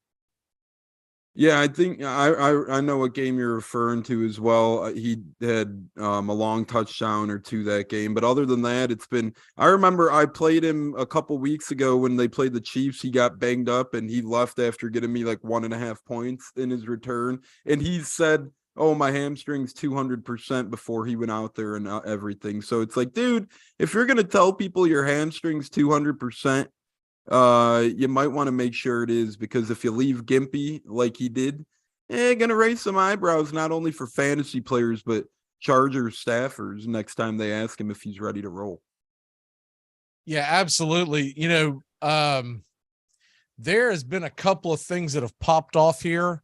Yeah, I think I know what game you're referring to as well. He had a long touchdown or two that game, but other than that, it's been. I remember I played him a couple weeks ago when they played the Chiefs. He got banged up and he left after getting me like 1.5 points in his return. And he said, "Oh, my hamstring's 200% before he went out there and everything." So it's like, dude, if you're gonna tell people your hamstring's 200%. You might want to make sure it is, because if you leave gimpy like he did, gonna raise some eyebrows, not only for fantasy players, but Chargers staffers next time they ask him if he's ready to roll. Yeah, absolutely. There has been a couple of things that have popped off here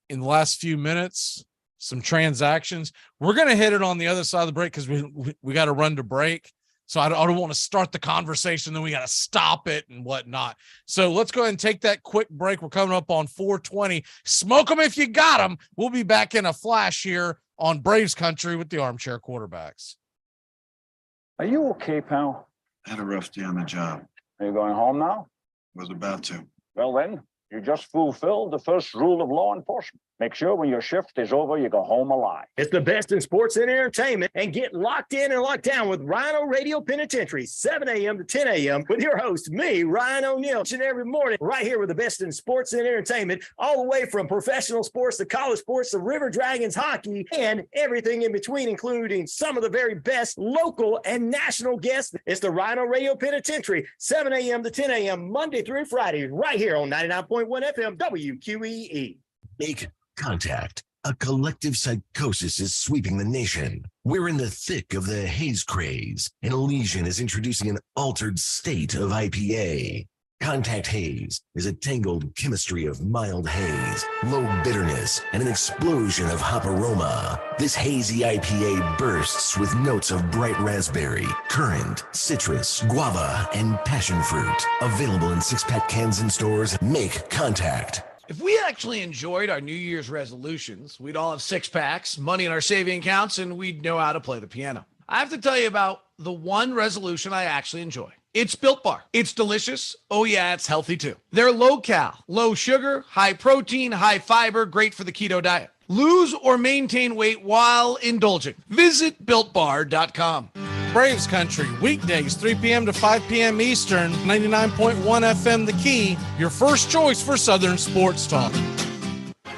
in the last few minutes, some transactions. We're going to hit it on the other side of the break because we got to run to break. So I don't want to start the conversation, then we got to stop it and whatnot. So let's go ahead and take that quick break. We're coming up on 420. Smoke them if you got them. We'll be back in a flash here on Braves Country with the Armchair Quarterbacks. Are you okay, pal? Had a rough day on the job. Are you going home now? Was about to. Well then, you just fulfilled the first rule of law enforcement. Make sure when your shift is over, you go home alive. It's the best in sports and entertainment, and get locked in and locked down with Rhino Radio Penitentiary, 7 a.m. to 10 a.m. with your host, me, Ryan O'Neal, each and every morning, right here with the best in sports and entertainment, all the way from professional sports to college sports to River Dragons hockey and everything in between, including some of the very best local and national guests. It's the Rhino Radio Penitentiary, 7 a.m. to 10 a.m. Monday through Friday, right here on 99.1 FM WQEE. Make contact. A collective psychosis is sweeping the nation. We're in the thick of the haze craze, and Elysian is introducing an altered state of IPA. Contact Haze is a tangled chemistry of mild haze, low bitterness, and an explosion of hop aroma. This hazy IPA bursts with notes of bright raspberry, currant, citrus, guava, and passion fruit. Available in 6-pack cans in stores. Make contact. If we actually enjoyed our New Year's resolutions, we'd all have 6-packs, money in our saving accounts, and we'd know how to play the piano. I have to tell you about the one resolution I actually enjoy. It's Built Bar. It's delicious. Oh yeah, it's healthy too. They're low-cal, low sugar, high protein, high fiber, great for the keto diet. Lose or maintain weight while indulging. Visit BuiltBar.com. Braves Country, weekdays 3 p.m. to 5 p.m. Eastern, 99.1 FM The Key, your first choice for Southern sports talk.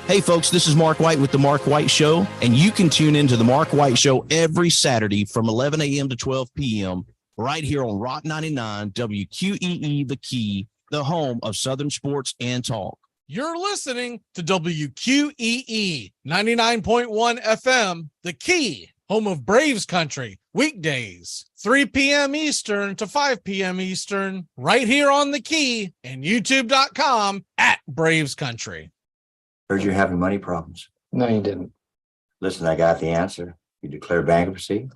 Hey folks, this is Mark White with The Mark White Show, and you can tune into The Mark White Show every Saturday from 11 a.m. to 12 p.m. right here on Rock 99 WQEE The Key, the home of Southern sports and talk. You're listening to WQEE 99.1 FM The Key, home of Braves Country, weekdays 3 p.m. Eastern to 5 p.m. Eastern, right here on The Key and YouTube.com at Braves Country. Heard you're having money problems. No, you didn't. Listen, I got the answer. You declare bankruptcy,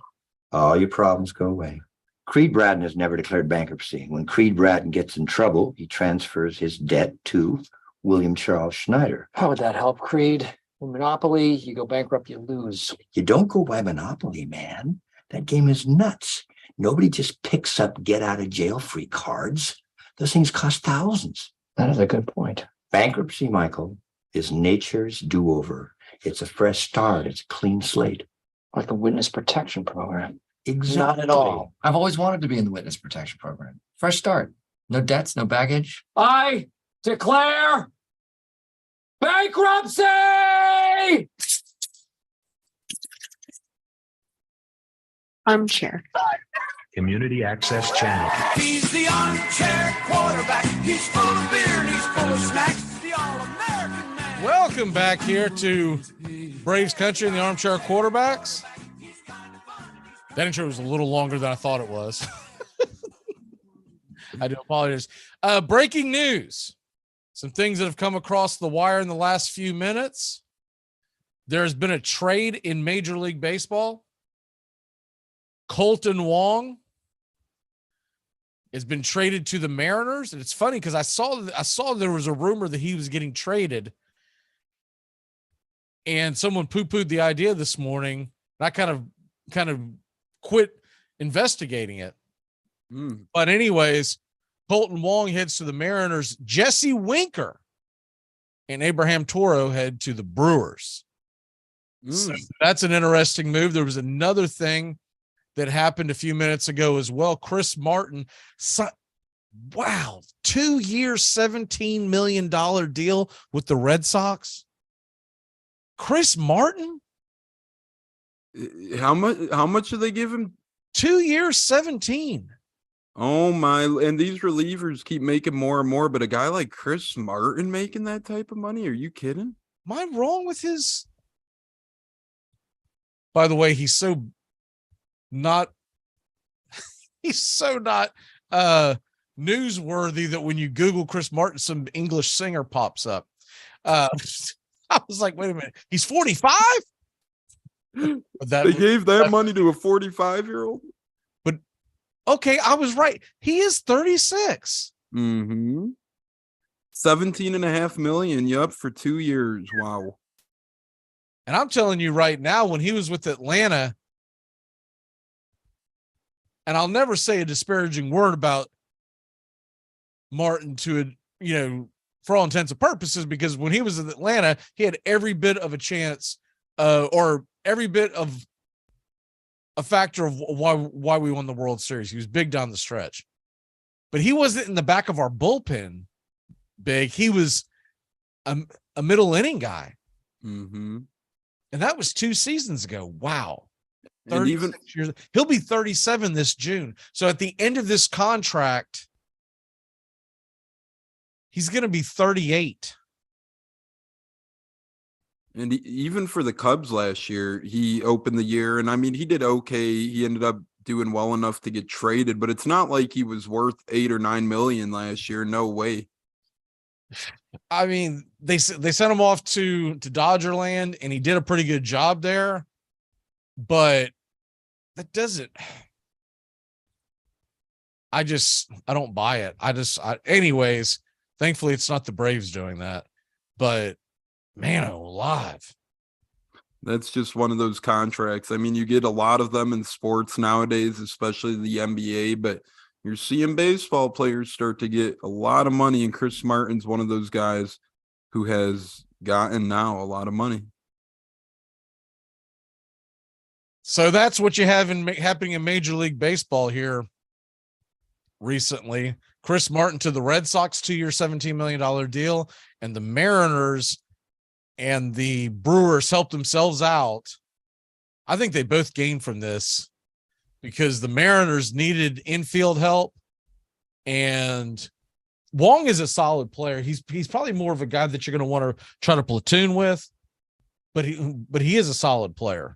all your problems go away. Creed Bratton has never declared bankruptcy. When Creed Bratton gets in trouble, he transfers his debt to William Charles Schneider. How would that help, Creed? In Monopoly, you go bankrupt, you lose. You don't go by Monopoly, man. That game is nuts. Nobody just picks up get-out-of-jail-free cards. Those things cost thousands. That is a good point. Bankruptcy, Michael, is nature's do-over. It's a fresh start. It's a clean slate. Like a witness protection program. Exactly. Not at all. I've always wanted to be in the witness protection program. Fresh start. No debts, no baggage. I Declare bankruptcy! Armchair. Community Access Channel. He's the armchair quarterback. He's full of beer and he's full of snacks. The all-American man. Welcome back here to Braves Country and the Armchair Quarterbacks. That intro was a little longer than I thought it was. I do apologize. Breaking news. Some things that have come across the wire in the last few minutes. There's been a trade in Major League Baseball. Colton Wong has been traded to the Mariners. And it's funny because I saw there was a rumor that he was getting traded. And someone poo-pooed the idea this morning. And I kind of quit investigating it. But anyways, Colton Wong heads to the Mariners. Jesse Winker and Abraham Toro head to the Brewers. So that's an interesting move. There was another thing that happened a few minutes ago as well. Chris Martin, 2-year, $17 million deal with the Red Sox. Chris Martin? How much do they give him? 2 years, 17. Oh my, and these relievers keep making more and more, but a guy like Chris Martin making that type of money? Are you kidding? Am I wrong with his? By the way, he's so not newsworthy that when you Google Chris Martin, some English singer pops up. I was like, wait a minute, he's 45? They gave that money to a 45-year-old? But okay, I was right. He is 36. 17.5 million. Yup, for 2 years. Wow. And I'm telling you right now, when he was with Atlanta, and I'll never say a disparaging word about Martin for all intents and purposes, because when he was in Atlanta, he had every bit of a chance, or every bit of a factor of why we won the World Series. He was big down the stretch, but he wasn't in the back of our bullpen big. He was a middle inning guy. And that was 2 seasons ago. Wow. 36 years. He'll be 37 this June. So at the end of this contract, he's going to be 38. And even for the Cubs last year, he opened the year, and I mean, he did okay. He ended up doing well enough to get traded, but it's not like he was worth 8 or 9 million last year. No way. I mean, they sent him off to Dodgerland, and he did a pretty good job there, but that doesn't. I don't buy it. Anyways, thankfully it's not the Braves doing that, but man, alive. That's just one of those contracts. I mean, you get a lot of them in sports nowadays, especially the NBA, but you're seeing baseball players start to get a lot of money, and Chris Martin's one of those guys who has gotten now a lot of money. So that's what you have happening in Major League Baseball here recently. Chris Martin to the Red Sox, 2-year, $17 million deal, and the Mariners and the Brewers helped themselves out. I think they both gained from this because the Mariners needed infield help, and Wong is a solid player. He's probably more of a guy that you're going to want to try to platoon with, but he is a solid player.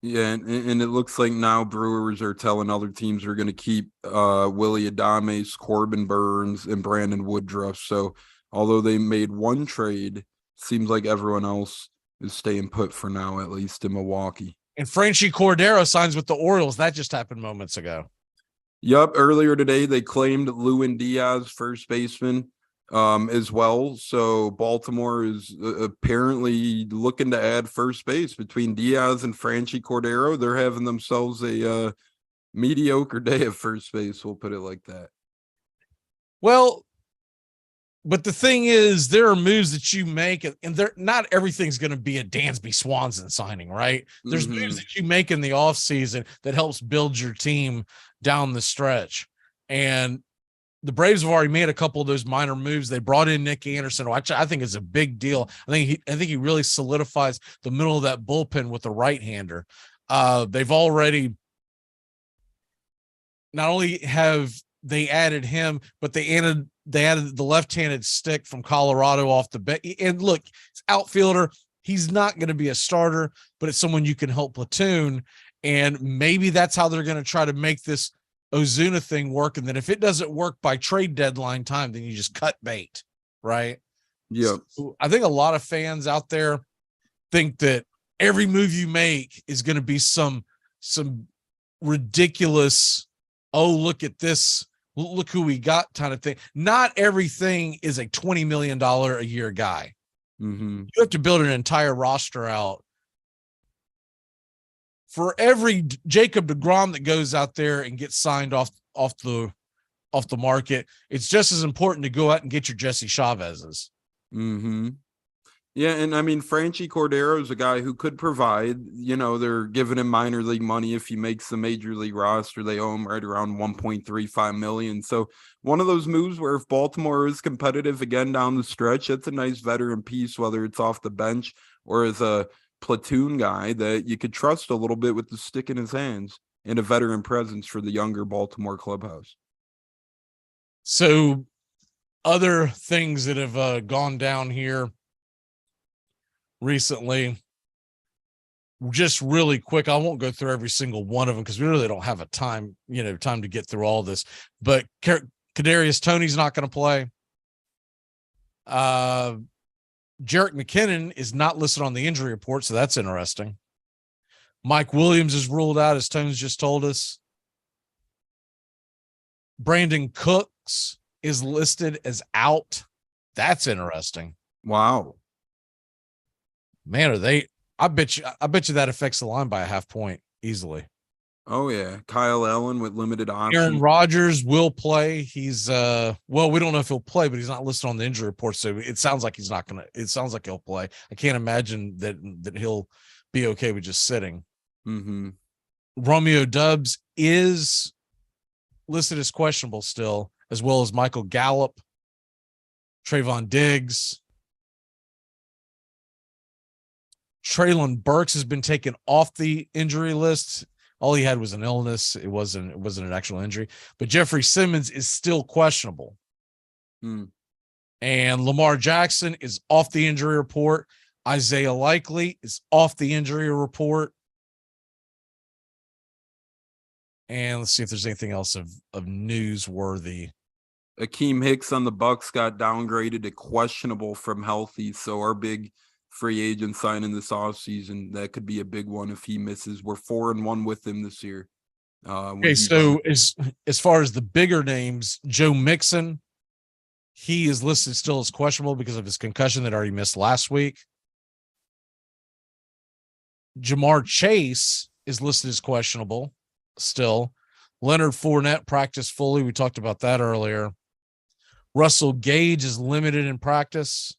Yeah, and it looks like now Brewers are telling other teams they're going to keep Willie Adames, Corbin Burns, and Brandon Woodruff. So although they made one trade, seems like everyone else is staying put for now, at least in Milwaukee. And Franchy Cordero signs with the Orioles. That just happened moments ago. Yup, earlier today they claimed Lewin Diaz, first baseman, as well. So Baltimore is apparently looking to add first base between Diaz and Franchy Cordero. They're having themselves a mediocre day at first base. We'll put it like that. Well, but the thing is, there are moves that you make, and not everything's going to be a Dansby Swanson signing, right? There's moves that you make in the offseason that helps build your team down the stretch. And the Braves have already made a couple of those minor moves. They brought in Nick Anderson, which I think is a big deal. I think he really solidifies the middle of that bullpen with the right-hander. They've already not only have they added him, but they added the left-handed stick from Colorado off the bench. And look, it's outfielder. He's not going to be a starter, but it's someone you can help platoon. And maybe that's how they're going to try to make this Ozuna thing work. And then if it doesn't work by trade deadline time, then you just cut bait, right? Yeah. So I think a lot of fans out there think that every move you make is going to be some ridiculous, oh, look at this, look who we got kind of thing. Not everything is a $20 million a year guy. Mm-hmm. You have to build an entire roster out. For every Jacob deGrom that goes out there and gets signed off the market, it's just as important to go out and get your Jesse Chavez's. Mm-hmm. Yeah, and I mean, Franchi Cordero is a guy who could provide. You know, they're giving him minor league money if he makes the major league roster. They owe him right around $1.35 million. So one of those moves where if Baltimore is competitive again down the stretch, that's a nice veteran piece, whether it's off the bench or as a platoon guy that you could trust a little bit with the stick in his hands and a veteran presence for the younger Baltimore clubhouse. So other things that have gone down here recently, just really quick, I won't go through every single one of them because we really don't have a time to get through all this, but Kadarius Toney's not going to play. Jerick McKinnon is not listed on the injury report, so that's interesting. Mike Williams is ruled out, as Tones just told us. Brandon Cooks is listed as out. That's interesting. Wow. Man, I bet you that affects the line by a half point easily. Oh yeah. Kyle Allen with limited options. Aaron Rodgers will play. He's we don't know if he'll play, but he's not listed on the injury report. So it sounds like it sounds like he'll play. I can't imagine that he'll be okay with just sitting. Mm-hmm. Romeo Doubs is listed as questionable still, as well as Michael Gallup, Trayvon Diggs. Traylon Burks has been taken off the injury list. All he had was an illness. It wasn't an actual injury. But Jeffrey Simmons is still questionable. And Lamar Jackson is off the injury report. Isaiah Likely is off the injury report. And let's see if there's anything else of newsworthy. Akeem Hicks on the Bucks got downgraded to questionable from healthy. So our big free agent signing this offseason, that could be a big one if he misses. We're 4-1 with him this year. Okay, so as far as the bigger names, Joe Mixon, he is listed still as questionable because of his concussion that already missed last week. Jamar Chase is listed as questionable still. Leonard Fournette practiced fully. We talked about that earlier. Russell Gage is limited in practice.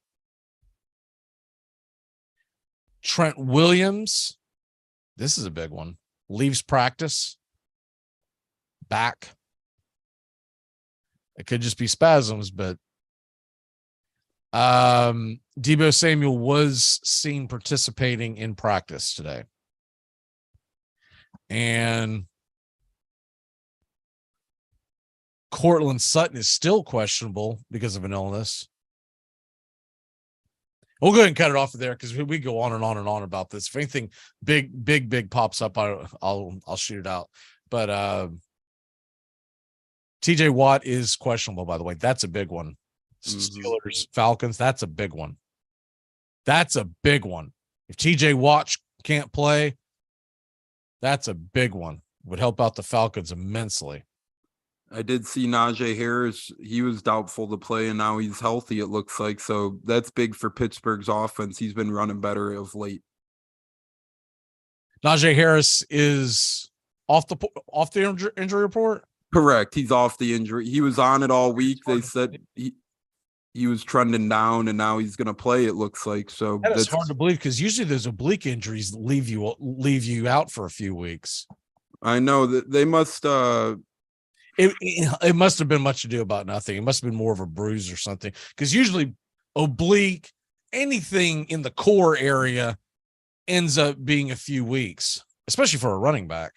Trent Williams, this is a big one, leaves practice. Back. It could just be spasms, but Deebo Samuel was seen participating in practice today. And Cortland Sutton is still questionable because of an illness. We'll go ahead and cut it off there because we go on and on and on about this. If anything big pops up, I'll shoot it out. But TJ Watt is questionable, by the way. That's a big one. Steelers, Falcons, that's a big one. That's a big one. If TJ Watt can't play, that's a big one. Would help out the Falcons immensely. I did see Najee Harris. He was doubtful to play, and now he's healthy, it looks like. So that's big for Pittsburgh's offense. He's been running better of late. Najee Harris is off the injury report? Correct. He's off the injury. He was on it all week. They said he was trending down, and now he's going to play, it looks like. So that's hard to believe because usually those oblique injuries leave you out for a few weeks. I know that they must It must have been much ado about nothing. It must have been more of a bruise or something, because usually oblique, anything in the core area ends up being a few weeks, especially for a running back.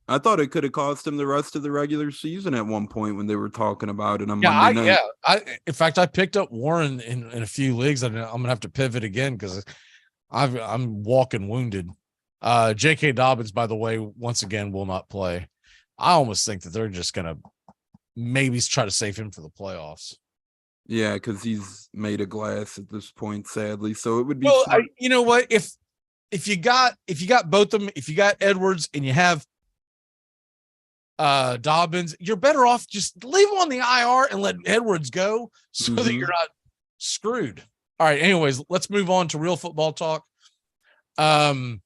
I thought it could have cost him the rest of the regular season at one point when they were talking about it on Monday night. In fact, I picked up Warren in a few leagues, and I'm gonna have to pivot again because I'm walking wounded. J.K. Dobbins, by the way, once again will not play. I almost think that they're just gonna maybe try to save him for the playoffs. Yeah, because he's made of glass at this point, sadly. So it would be. Well, you know what? If you got both of them, if you got Edwards and you have Dobbins, you're better off just leave him on the IR and let Edwards go so that you're not screwed. All right. Anyways, let's move on to real football talk. You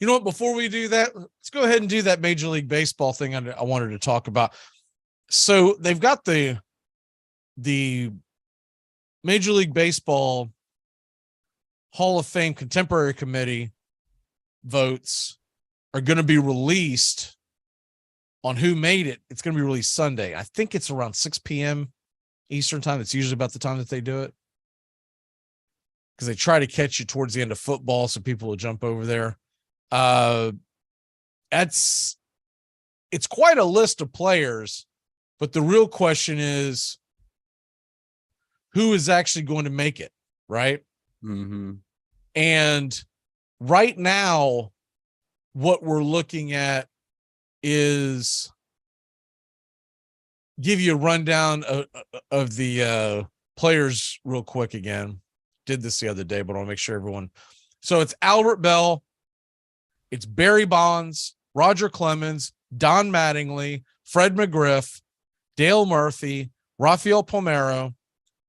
know what? Before we do that, let's go ahead and do that Major League Baseball thing I wanted to talk about. So they've got the Major League Baseball Hall of Fame Contemporary Committee votes are going to be released on who made it. It's going to be released Sunday. I think it's around 6 p.m. Eastern time. It's usually about the time that they do it, because they try to catch you towards the end of football so people will jump over there. It's quite a list of players, but the real question is who is actually going to make it, right? And right now, what we're looking at is give you a rundown of the players real quick again. Did this the other day, but I'll make sure everyone. So it's Albert Bell, it's Barry Bonds, Roger Clemens, Don Mattingly, Fred McGriff, Dale Murphy, Rafael Palmeiro,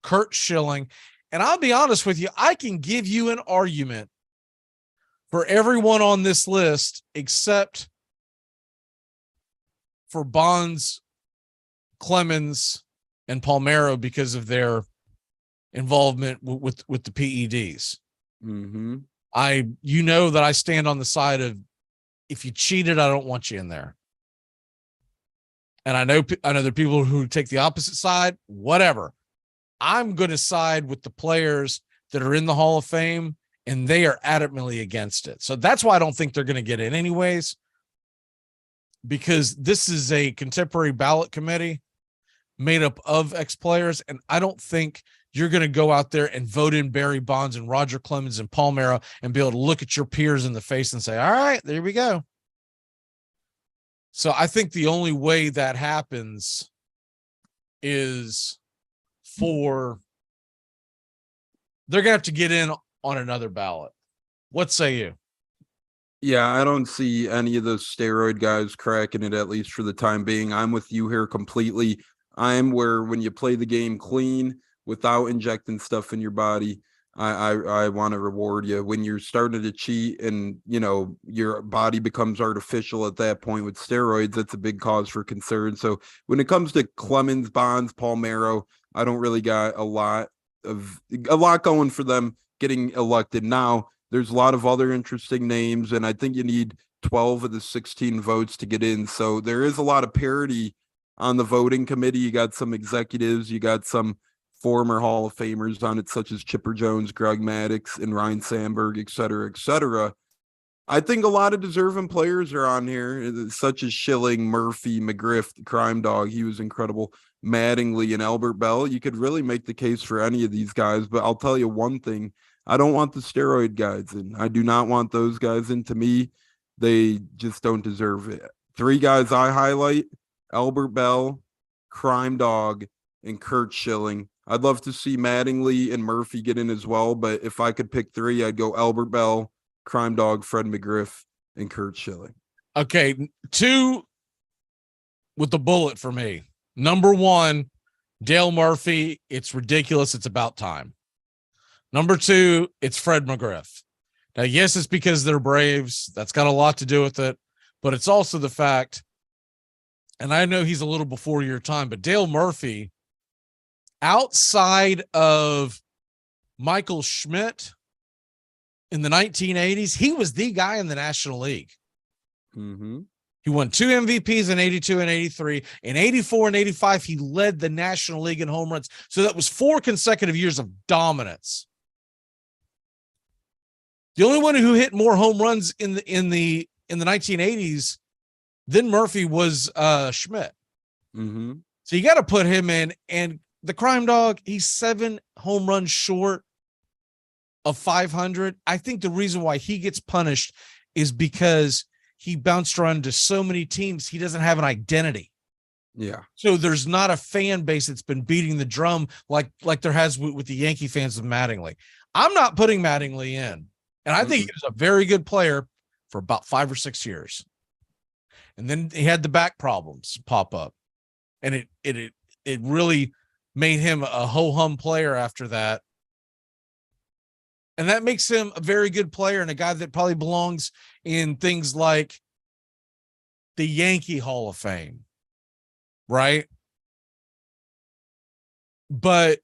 Curt Schilling. And I'll be honest with you, I can give you an argument for everyone on this list except for Bonds, Clemens, and Palmeiro because of their involvement with the PEDs. You know that I stand on the side of, if you cheated, I don't want you in there. And I know there are people who take the opposite side, whatever. I'm going to side with the players that are in the Hall of Fame, and they are adamantly against it. So that's why I don't think they're going to get in anyways, because this is a contemporary ballot committee made up of ex-players, and I don't think you're going to go out there and vote in Barry Bonds and Roger Clemens and Palmeiro and be able to look at your peers in the face and say, all right, there we go. So I think the only way that happens is they're going to have to get in on another ballot. What say you? Yeah, I don't see any of those steroid guys cracking it, at least for the time being. I'm with you here completely. I'm where when you play the game clean without injecting stuff in your body, I want to reward you. When you're starting to cheat and, you know, your body becomes artificial at that point with steroids, that's a big cause for concern. So when it comes to Clemens, Bonds, Palmeiro, I don't really got a lot going for them getting elected. Now, there's a lot of other interesting names, and I think you need 12 of the 16 votes to get in. So there is a lot of parity on the voting committee. You got some executives, you got some former Hall of Famers on it, such as Chipper Jones, Greg Maddux, and Ryan Sandberg, et cetera, et cetera. I think a lot of deserving players are on here, such as Schilling, Murphy, McGriff, the Crime Dog. He was incredible. Mattingly and Albert Bell. You could really make the case for any of these guys, but I'll tell you one thing. I don't want the steroid guys in. I do not want those guys in. To me, they just don't deserve it. 3 guys I highlight: Albert Bell, Crime Dog, and Curt Schilling. I'd love to see Mattingly and Murphy get in as well, but if I could pick 3, I'd go Albert Bell, Crime Dog, Fred McGriff, and Curt Schilling. Okay, 2 with the bullet for me. Number 1, Dale Murphy. It's ridiculous. It's about time. Number 2, it's Fred McGriff. Now, yes, it's because they're Braves. That's got a lot to do with it, but it's also the fact, and I know he's a little before your time, but Dale Murphy, outside of Michael Schmidt in the 1980s, he was the guy in the National League. He won 2 MVPs in 82 and 83. In 84 and 85, he led the National League in home runs. So that was 4 consecutive years of dominance. The only one who hit more home runs in the 1980s than Murphy was Schmidt. Mm-hmm. So you got to put him in. And the crime dog, he's 7 home runs short of 500. I think the reason why he gets punished is because he bounced around to so many teams. He doesn't have an identity. Yeah. So there's not a fan base that's been beating the drum like there has with the Yankee fans of Mattingly. I'm not putting Mattingly in. And I think he was a very good player for about 5 or 6 years. And then he had the back problems pop up. And it really made him a ho-hum player after that. And that makes him a very good player and a guy that probably belongs in things like the Yankee Hall of Fame, right? But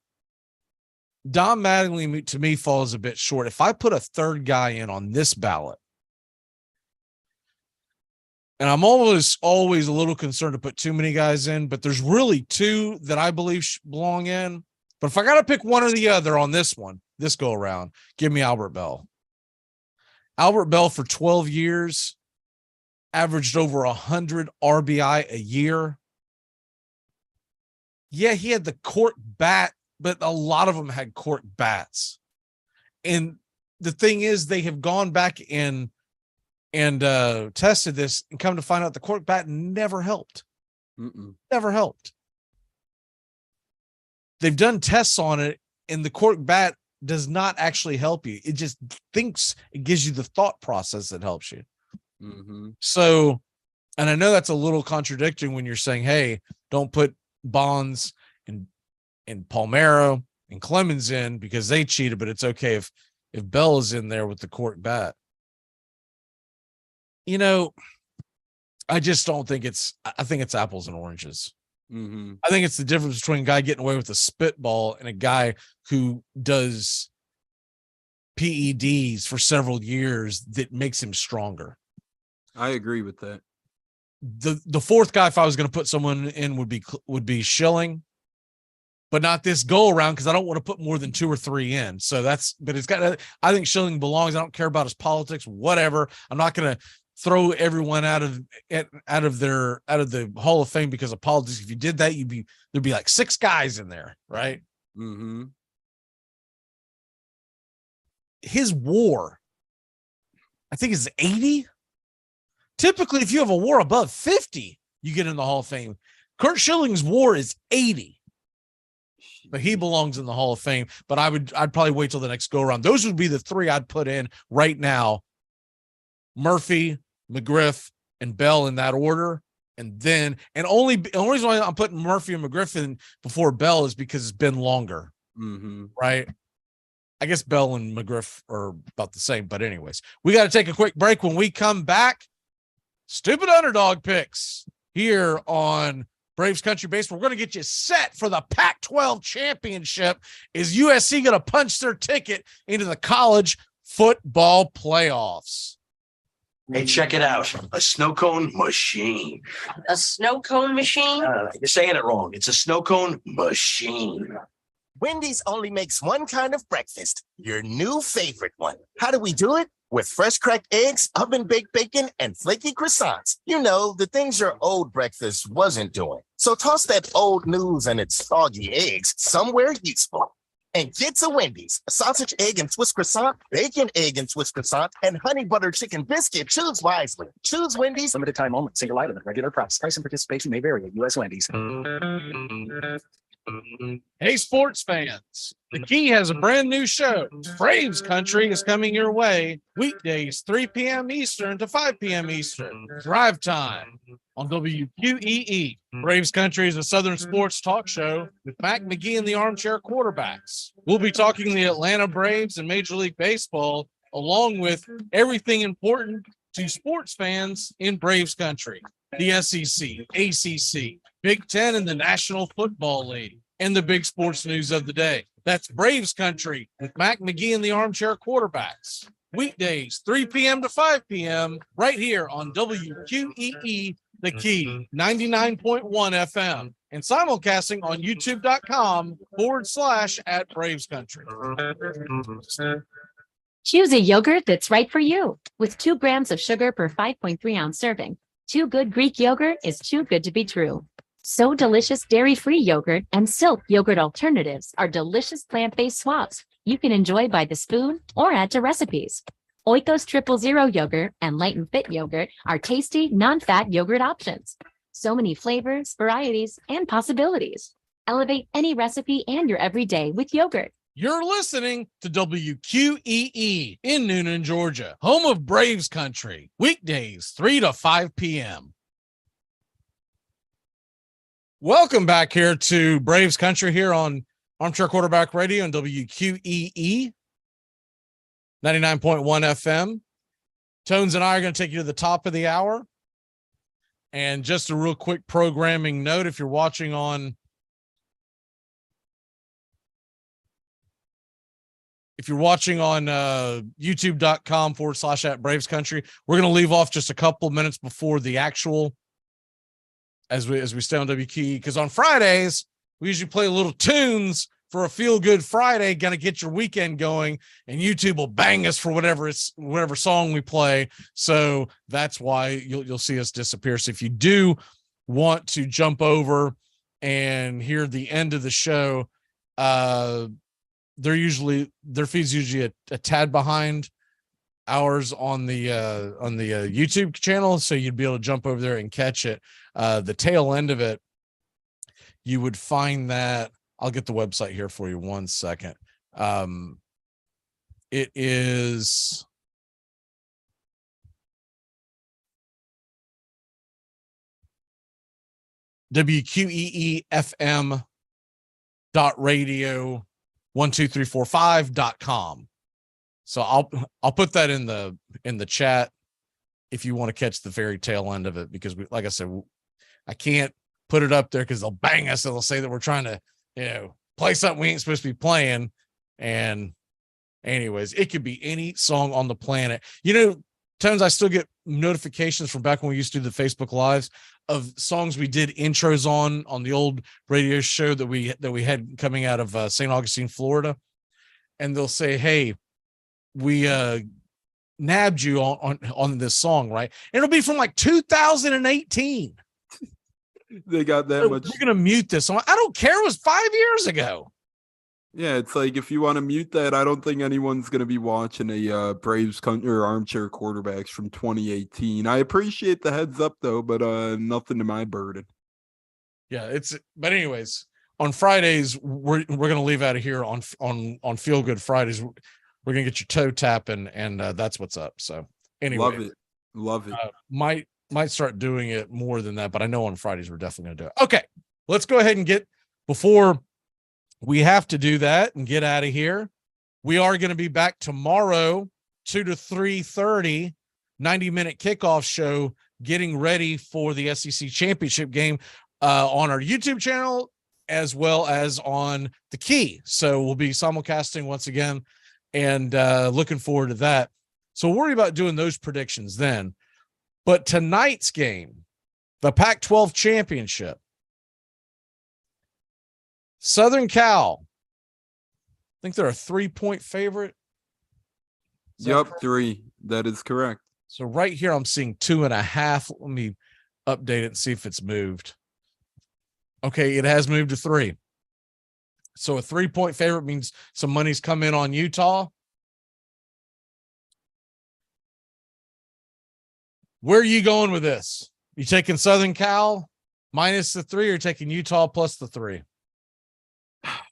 Don Mattingly, to me, falls a bit short. If I put a third guy in on this ballot, and I'm always a little concerned to put too many guys in, but there's really 2 that I believe belong in. But if I got to pick one or the other on this one, this go around, give me Albert Bell. Albert Bell for 12 years averaged over 100 RBI a year. Yeah, he had the cork bat, but a lot of them had cork bats. And the thing is, they have gone back and tested this and come to find out the cork bat never helped. Never helped. They've done tests on it, and the cork bat does not actually help you. It just thinks it gives you the thought process that helps you. So, and I know that's a little contradicting when you're saying, hey, don't put Bonds and Palmeiro and Clemens in because they cheated, but it's okay if Bell is in there with the cork bat. You know, I just don't think I think it's apples and oranges. I think it's the difference between a guy getting away with a spitball and a guy who does PEDs for several years that makes him stronger. I agree with that. The fourth guy, if I was going to put someone in, would be Schilling, but not this go around because I don't want to put more than 2 or 3 in. So but it's got. I think Schilling belongs. I don't care about his politics, whatever. I'm not going to throw everyone out of the Hall of Fame because of politics. If you did that, there'd be like 6 guys in there, right? His WAR, I think, is 80. Typically, if you have a WAR above 50, you get in the Hall of Fame. Curt Schilling's WAR is 80, but he belongs in the Hall of Fame. But I'd probably wait till the next go around. Those would be the 3 I'd put in right now: Murphy, McGriff, and Bell in that order. And then, the only reason why I'm putting Murphy and McGriff in before Bell is because it's been longer, right? I guess Bell and McGriff are about the same, but anyways, we got to take a quick break. When we come back, stupid underdog picks here on Braves Country Baseball. We're going to get you set for the Pac-12 championship. Is USC going to punch their ticket into the college football playoffs? Hey, check it out. A snow cone machine. A snow cone machine? You're saying it wrong. It's a snow cone machine. Wendy's only makes one kind of breakfast, your new favorite one. How do we do it? With fresh cracked eggs, oven-baked bacon, and flaky croissants. You know, the things your old breakfast wasn't doing. So toss that old news and its soggy eggs somewhere useful. And get to Wendy's. A sausage, egg, and Swiss croissant, bacon, egg, and Swiss croissant, and honey butter chicken biscuit. Choose wisely. Choose Wendy's. Limited time only. Single item at regular price. Price and participation may vary at U.S. Wendy's. Hey, sports fans, the Key has a brand new show. Braves Country is coming your way weekdays 3 p.m. Eastern to 5 p.m. Eastern. Drive time on WQEE. Braves Country is a Southern sports talk show with Magee and the Armchair quarterbacks. We'll be talking the Atlanta Braves and Major League Baseball, along with everything important to sports fans in Braves Country. The SEC, ACC, Big Ten, and the National Football League, and the big sports news of the day. That's Braves Country with Magee and the Armchair quarterbacks. weekdays 3 p.m. to 5 p.m. right here on WQEE, the key 99.1 FM, and simulcasting on youtube.com/@Braves Country. Choose a yogurt that's right for you. With 2 grams of sugar per 5.3 ounce serving, Too Good Greek yogurt is too good to be true. So Delicious dairy-free yogurt and Silk yogurt alternatives are delicious plant-based swaps you can enjoy by the spoon or add to recipes. Oikos 000 yogurt and Light and Fit yogurt are tasty, non-fat yogurt options. So many flavors, varieties, and possibilities. Elevate any recipe and your everyday with yogurt. You're listening to WQEE in Noonan, Georgia, home of Braves Country, weekdays 3 to 5 p.m. Welcome back here to Braves Country here on Armchair Quarterback Radio and WQEE 99.1 FM. Tones and I are going to take you to the top of the hour. And just a real quick programming note, if you're watching on youtube.com/@Braves Country, we're going to leave off just a couple minutes before the actual, as we stay on WQEE, because on Fridays, we usually play little tunes for a feel-good Friday, going to get your weekend going, and YouTube will bang us for whatever song we play. So that's why you'll see us disappear. So if you do want to jump over and hear the end of the show, their feed's usually a tad behind ours on the YouTube channel, so you'd be able to jump over there and catch it. The tail end of it, you would find that, I'll get the website here for you 1 second. It is WQEEFM.radio12345.com. So I'll put that in the chat if you want to catch the very tail end of it, because like I said, I can't put it up there because they'll bang us and they'll say that we're trying to, play something we ain't supposed to be playing. And anyways, it could be any song on the planet. Tones, I still get notifications from back when we used to do the Facebook Lives of songs we did intros on the old radio show that we had coming out of St. Augustine, Florida. And they'll say, hey, we nabbed you on this song, right? And it'll be from like 2018. They got that much. We're gonna mute this song. I don't care. It was 5 years ago. Yeah, it's like, if you want to mute that, I don't think anyone's going to be watching a Braves Country or Armchair Quarterbacks from 2018. I appreciate the heads up though, but nothing to my burden. Yeah, but anyways, on Fridays we're going to leave out of here on Feel Good Fridays. We're going to get your toe tapping, and that's what's up. So anyway, love it. Might start doing it more than that, but I know on Fridays we're definitely going to do it. Okay, let's go ahead and before we have to do that and get out of here. We are going to be back tomorrow, 2 to 3:30, 90-minute kickoff show, getting ready for the SEC championship game on our YouTube channel as well as on the Key. So we'll be simulcasting once again, and looking forward to that. So we'll worry about doing those predictions then. But tonight's game, the Pac-12 championship, Southern Cal, I think they're a 3-point favorite. Yep, 3. That is correct. So right here, I'm seeing 2.5. Let me update it and see if it's moved. Okay, it has moved to 3. So a 3-point favorite means some money's come in on Utah. Where are you going with this? You taking Southern Cal minus the 3, or taking Utah plus the 3?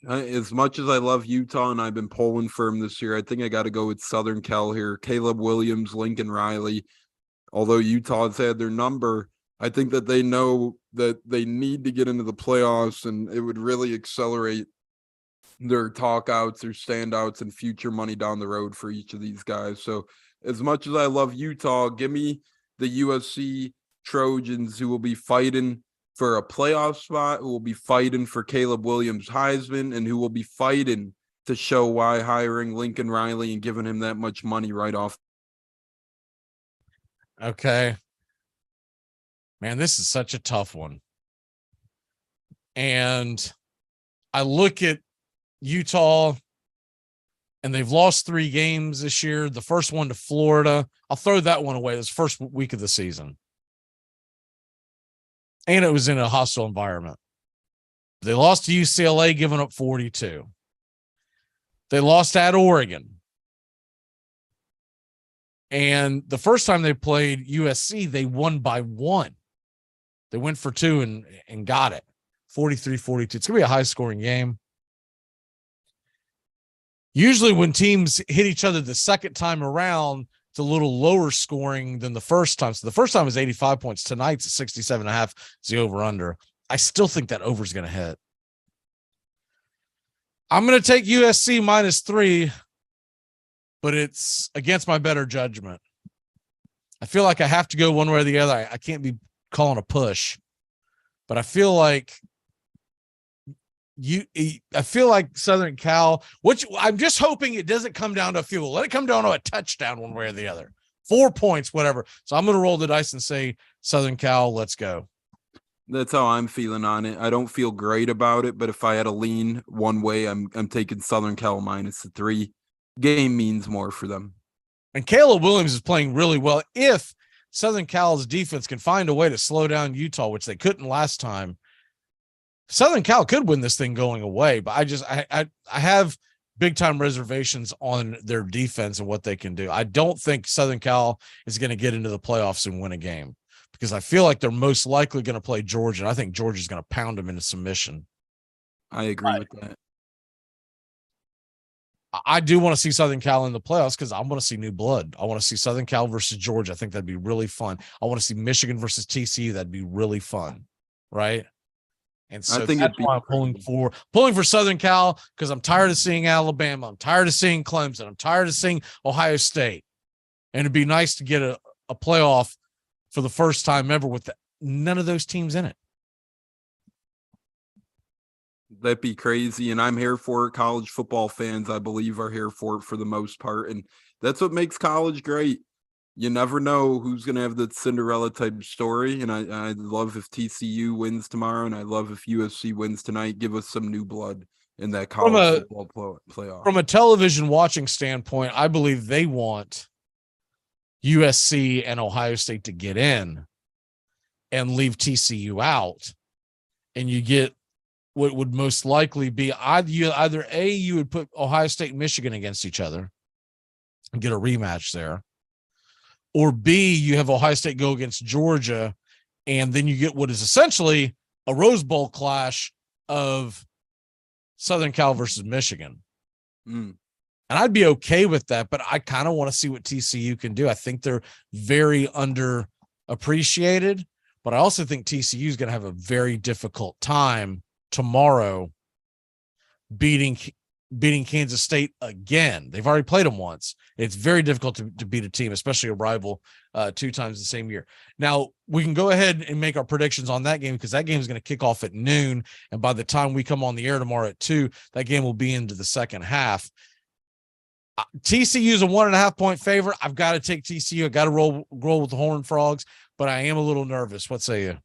As much as I love Utah and I've been polling for him this year, I think I got to go with Southern Cal here. Caleb Williams, Lincoln Riley. Although Utah's had their number, I think that they know that they need to get into the playoffs, and it would really accelerate their talkouts, their standouts, and future money down the road for each of these guys. So as much as I love Utah, give me the USC Trojans, who will be fighting for a playoff spot, who will be fighting for Caleb Williams Heisman, and who will be fighting to to show why hiring Lincoln Riley and giving him that much money right off. Okay. Man, this is such a tough one. And I look at Utah, and they've lost 3 games this year. The first one to Florida. I'll throw that one away. It was the first week of the season. And it was in a hostile environment. They lost to UCLA, giving up 42. They lost at Oregon. And the first time they played USC, they won by 1. They went for 2 and got it. 43-42. It's going to be a high-scoring game. Usually when teams hit each other the second time around, it's a little lower scoring than the first time. So the first time was 85 points. Tonight's at 67.5. It's the over-under. I still think that over is going to hit. I'm going to take USC -3, but it's against my better judgment. I feel like I have to go one way or the other. I can't be calling a push, but I feel like Southern Cal, which I'm just hoping it doesn't come down to a field goal. Let it come down to a touchdown one way or the other. 4 points, whatever. So I'm going to roll the dice and say Southern Cal, let's go. That's how I'm feeling on it. I don't feel great about it, but if I had to lean one way, I'm taking Southern Cal -3. Game means more for them. And Caleb Williams is playing really well. If Southern Cal's defense can find a way to slow down Utah, which they couldn't last time, Southern Cal could win this thing going away. But I have big time reservations on their defense and what they can do. I don't think Southern Cal is going to get into the playoffs and win a game, because I feel like they're most likely going to play Georgia. And I think Georgia's going to pound them into submission. I agree with that. I do want to see Southern Cal in the playoffs because I want to see new blood. I want to see Southern Cal versus Georgia. I think that'd be really fun. I want to see Michigan versus TCU. That'd be really fun, right? And so I think that's why I'm pulling for Southern Cal, because I'm tired of seeing Alabama. I'm tired of seeing Clemson. I'm tired of seeing Ohio State. And it'd be nice to get a playoff for the first time ever with none of those teams in it. That'd be crazy, and I'm here for it. College football fans, I believe, are here for it for the most part, and that's what makes college great. You never know who's going to have the Cinderella type story, and I love if TCU wins tomorrow, and I love if USC wins tonight. Give us some new blood in that college football playoff. From a television watching standpoint, I believe they want USC and Ohio State to get in and leave TCU out, and you get what would most likely be either A, you would put Ohio State and Michigan against each other and get a rematch there, or B, you have Ohio State go against Georgia, and then you get what is essentially a Rose Bowl clash of Southern Cal versus Michigan. And I'd be okay with that, but I kind of want to see what TCU can do. I think they're very underappreciated, but I also think TCU is going to have a very difficult time tomorrow beating Kansas State again. They've already played them once. It's very difficult to beat a team, especially a rival, 2 times the same year. Now, we can go ahead and make our predictions on that game, because that game is going to kick off at noon, and by the time we come on the air tomorrow at 2, that game will be into the second half. TCU is a 1.5 point favorite. I've got to take TCU. I got to roll with the Horned Frogs, but I am a little nervous. What say you?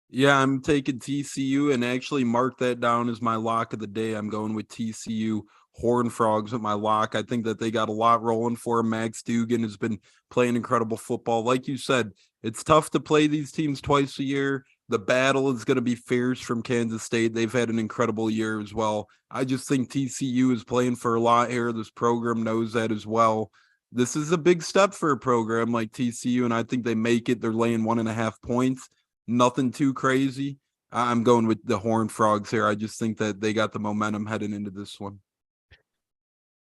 Yeah, I'm taking TCU, and actually mark that down as my lock of the day. I'm going with TCU Horned Frogs with my lock. I think that they got a lot rolling for them. Max Duggan has been playing incredible football. Like you said, it's tough to play these teams twice a year. The battle is going to be fierce from Kansas State. They've had an incredible year as well. I just think TCU is playing for a lot here. This program knows that as well. This is a big step for a program like TCU, and I think they make it. They're laying 1.5 points. Nothing too crazy. I'm going with the Horned Frogs here. I just think that they got the momentum heading into this one.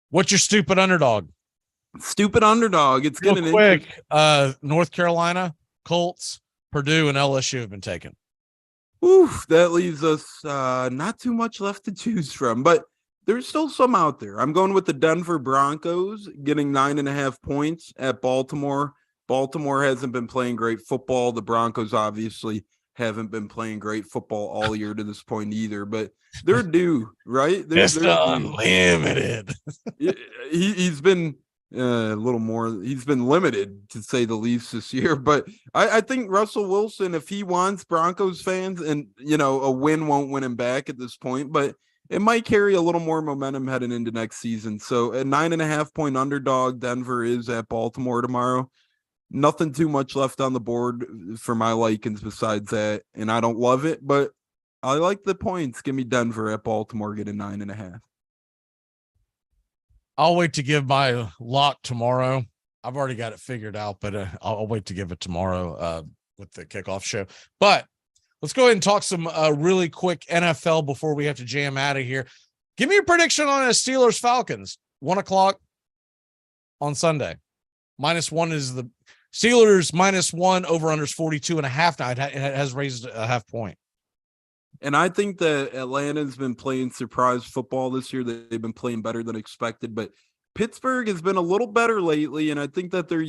What's your stupid underdog? Stupid underdog. It's Real getting quick. North Carolina, Colts, Purdue, and LSU have been taken. Oof, that leaves us not too much left to choose from, but there's still some out there. I'm going with the Denver Broncos, getting 9.5 points at Baltimore. Baltimore hasn't been playing great football. The Broncos obviously haven't been playing great football all year to this point either, but they're due, right? Mr. They're Unlimited. He's been a little more, he's been limited to say the least this year, but I think Russell Wilson, if he wants Broncos fans, and a win won't win him back at this point, but it might carry a little more momentum heading into next season. So a 9.5-point underdog, Denver is at Baltimore tomorrow. Nothing too much left on the board for my likings besides that, and I don't love it, but I like the points. Give me Denver at Baltimore, get a 9.5. I'll wait to give my lock tomorrow. I've already got it figured out, but I'll wait to give it tomorrow with the kickoff show. But let's go ahead and talk some really quick NFL before we have to jam out of here. Give me a prediction on a Steelers Falcons, 1:00 on Sunday. -1 is the Steelers -1, over under is 42.5. Now it has raised a half point. And I think that Atlanta's been playing surprise football this year. They've been playing better than expected, but Pittsburgh has been a little better lately, and I think that they're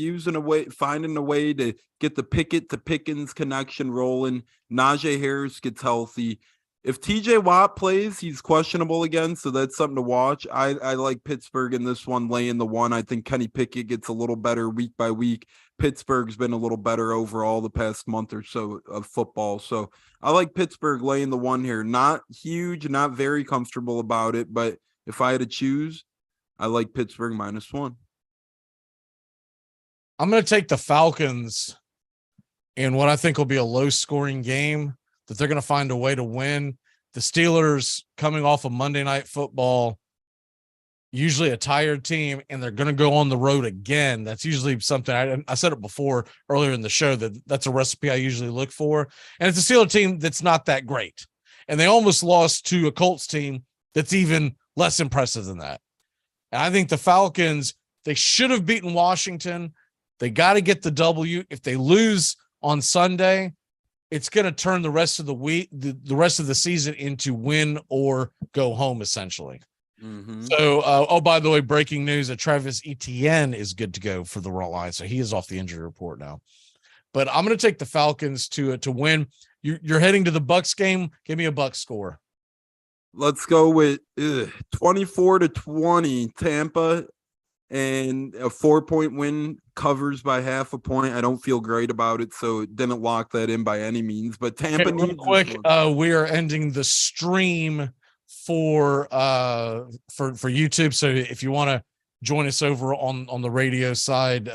finding a way to get the Pickett to Pickens connection rolling. Najee Harris gets healthy. If TJ Watt plays, he's questionable again, so that's something to watch. I like Pittsburgh in this one, laying the 1. I think Kenny Pickett gets a little better week by week. Pittsburgh's been a little better overall the past month or so of football. So I like Pittsburgh laying the 1 here. Not huge, not very comfortable about it, but if I had to choose, I like Pittsburgh -1. I'm going to take the Falcons in what I think will be a low-scoring game that they're going to find a way to win. The Steelers, coming off of Monday Night Football, usually a tired team, and they're going to go on the road again. That's usually something I said it before earlier in the show, that's a recipe I usually look for. And it's a Steelers team that's not that great. And they almost lost to a Colts team that's even less impressive than that. And I think the Falcons, they should have beaten Washington. They got to get the W. If they lose on Sunday, it's going to turn the rest of the week, the rest of the season into win or go home, essentially. Mm-hmm. So, by the way, breaking news that Travis Etienne is good to go for the Raw Lions. So he is off the injury report now. But I'm going to take the Falcons to win. You're heading to the Bucks game. Give me a Bucks score. Let's go with 24-20 Tampa, and a 4-point win covers by half a point. I don't feel great about it, so didn't lock that in by any means. But Tampa real quick, we are ending the stream for YouTube. So if you want to join us over on the radio side,